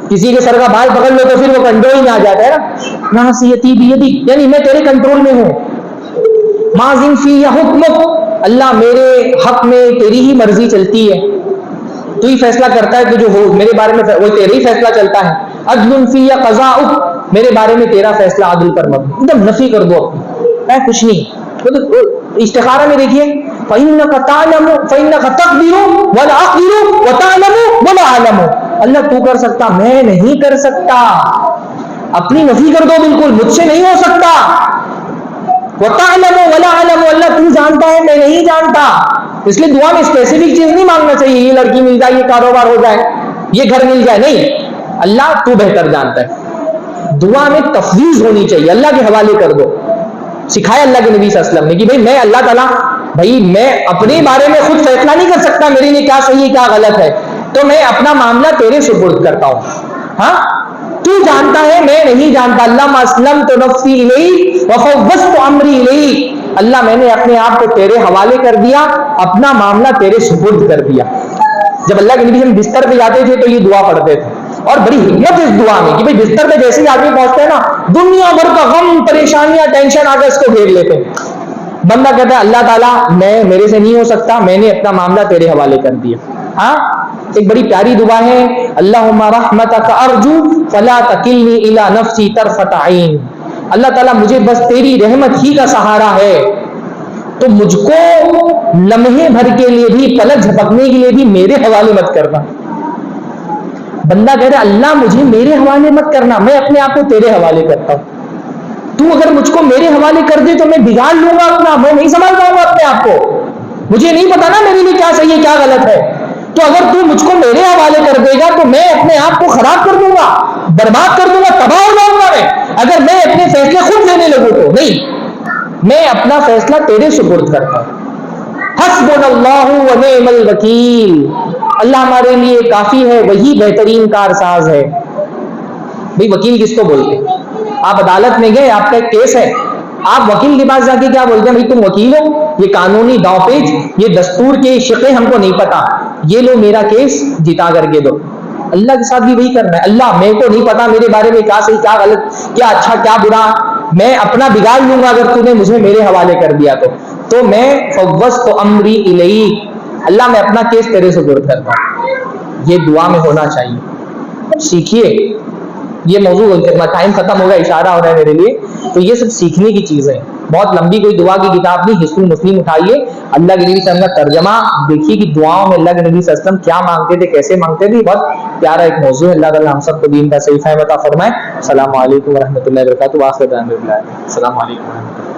[SPEAKER 1] کسی کے سر کا بال پکڑ لو تو پھر وہ کنٹرول میں آ جاتا ہے نا۔ ناصیتی بیدک، یعنی میں تیرے کنٹرول میں ہوں۔ ماضٍ فی حکمک، اللہ میرے حق میں تیری ہی مرضی چلتی ہے، تو ہی فیصلہ کرتا ہے کہ جو ہو میرے بارے میں وہ تیرے ہی فیصلہ چلتا ہے۔ عدل فی قضاؤک، میرے بارے میں تیرا فیصلہ عدل پر مبنی، ایک دم نفی کر دو اپنی، میں کچھ نہیں۔ استخارہ میں دیکھیے فإنک تعلم فإنک تقدر ولا اقدر وتعلم ولا اعلم، اللہ تو کر سکتا، میں نہیں کر سکتا، اپنی نفی کر دو، بالکل مجھ سے نہیں ہو سکتا۔ وتعلم ولا اعلم، اللہ تو جانتا ہے میں نہیں جانتا۔ اس لیے دعا میں اسپیسیفک چیز نہیں مانگنا چاہیے، یہ لڑکی مل جائے، یہ کاروبار ہو جائے، یہ گھر مل جائے، نہیں، اللہ تو بہتر جانتا ہے۔ دعا میں تفویض ہونی چاہیے، اللہ کے حوالے کر دو۔ سکھایا اللہ کے نبی صلی اللہ علیہ وسلم نے کہ بھائی میں اللہ تعالیٰ، بھائی میں اپنے بارے میں خود فیصلہ نہیں کر سکتا میرے لیے کیا صحیح ہے کیا غلط ہے، تو میں اپنا معاملہ تیرے سپرد کرتا ہوں۔ ہاں تو جانتا ہے، میں نہیں جانتا۔ اللہ اسلمت نفسی الیک وفوضت امری الیک، اللہ میں نے اپنے آپ کو تیرے حوالے کر دیا، اپنا معاملہ تیرے سپرد کر دیا۔ جب اللہ کے نبی ہم بستر پہ جاتے تھے تو یہ دعا پڑھتے تھے، اور بڑی حکمت اس دعا میں کہ بھائی بستر پہ جیسے ہی آدمی پہنچتا ہے نا، دنیا بھر کا غم پریشانیاں ٹینشن آ کر اس کو گھیر لیتے ہیں۔ بندہ کہتا ہے اللہ تعالیٰ میں، میرے سے نہیں ہو سکتا، میں نے اپنا معاملہ تیرے حوالے کر دیا۔ ہاں ایک بڑی پیاری دعا ہے، اللہم رحمتک ارجو فلا تکلنی الی نفسی طرفۃ عین، اللہ تعالیٰ مجھے بس تیری رحمت ہی کا سہارا ہے، تو مجھ کو لمحے بھر کے لیے بھی، پلک جھپکنے کے لیے بھی میرے حوالے مت کرنا۔ بندہ کہہ رہا اللہ مجھے میرے حوالے مت کرنا، میں اپنے آپ کو تیرے حوالے کرتا ہوں، تو اگر مجھ کو میرے حوالے کر دے تو میں بگاڑ لوں گا اپنا، میں نہیں سنبھال پاؤں گا اپنے آپ کو، مجھے نہیں پتا نا میرے لیے کیا صحیح ہے کیا غلط ہے، تو اگر تو مجھ کو میرے حوالے کر دے گا تو میں اپنے آپ کو خراب کر دوں گا، برباد کر دوں گا، تباہ ہو جاؤں گا میں، اگر میں اپنے فیصلے خود لینے لگوں تو نہیں، میں اپنا فیصلہ تیرے سپرد کرتا ہوں۔ حسبنا اللہ و نعم الوکیل، اللہ ہمارے لیے کافی ہے، وہی بہترین کارساز ہے۔ بھئی وکیل کس کو بولتے ہیں؟ آپ عدالت میں گئے، آپ کا ایک کیس ہے، آپ وکیل کے پاس جا کے کیا بولتے ہیں؟ بھئی تم وکیل ہو، یہ قانونی داؤ پیچ، یہ دستور کے شقیں ہم کو نہیں پتا، یہ لو میرا کیس جتا کر کے دو۔ اللہ کے ساتھ بھی وہی کرنا ہے، اللہ میرے کو نہیں پتا میرے بارے میں کیا صحیح کیا غلط، کیا اچھا کیا برا، میں اپنا بگاڑ لوں گا اگر تو نے مجھے میرے حوالے کر دیا تو میں فوضت امری الیک، اللہ میں اپنا کیس تیرے سپرد کرتا ہوں۔ یہ دعا میں ہونا چاہیے، سیکھیے۔ یہ موضوع ٹائم ختم ہوگا، اشارہ ہو رہا ہے میرے لیے، تو یہ سب سیکھنے کی چیزیں ہیں، بہت لمبی کوئی دعا کی کتاب نہیں، حصن مسلم اٹھائیے، اللہ کے نبی صلی اللہ علیہ وسلم کا ترجمہ دیکھیے کہ دعاؤں میں اللہ کے نبی صلی اللہ علیہ وسلم کیا مانگتے تھے، کیسے مانگتے تھے، بہت پیارا ایک موضوع ہے۔ اللہ تعالیٰ ہم سب کو دین کا صحیح فہم عطا فرمائے۔ السلام علیکم ورحمۃ اللہ وبرکاتہ۔ السلام علیکم ورحمۃ اللہ۔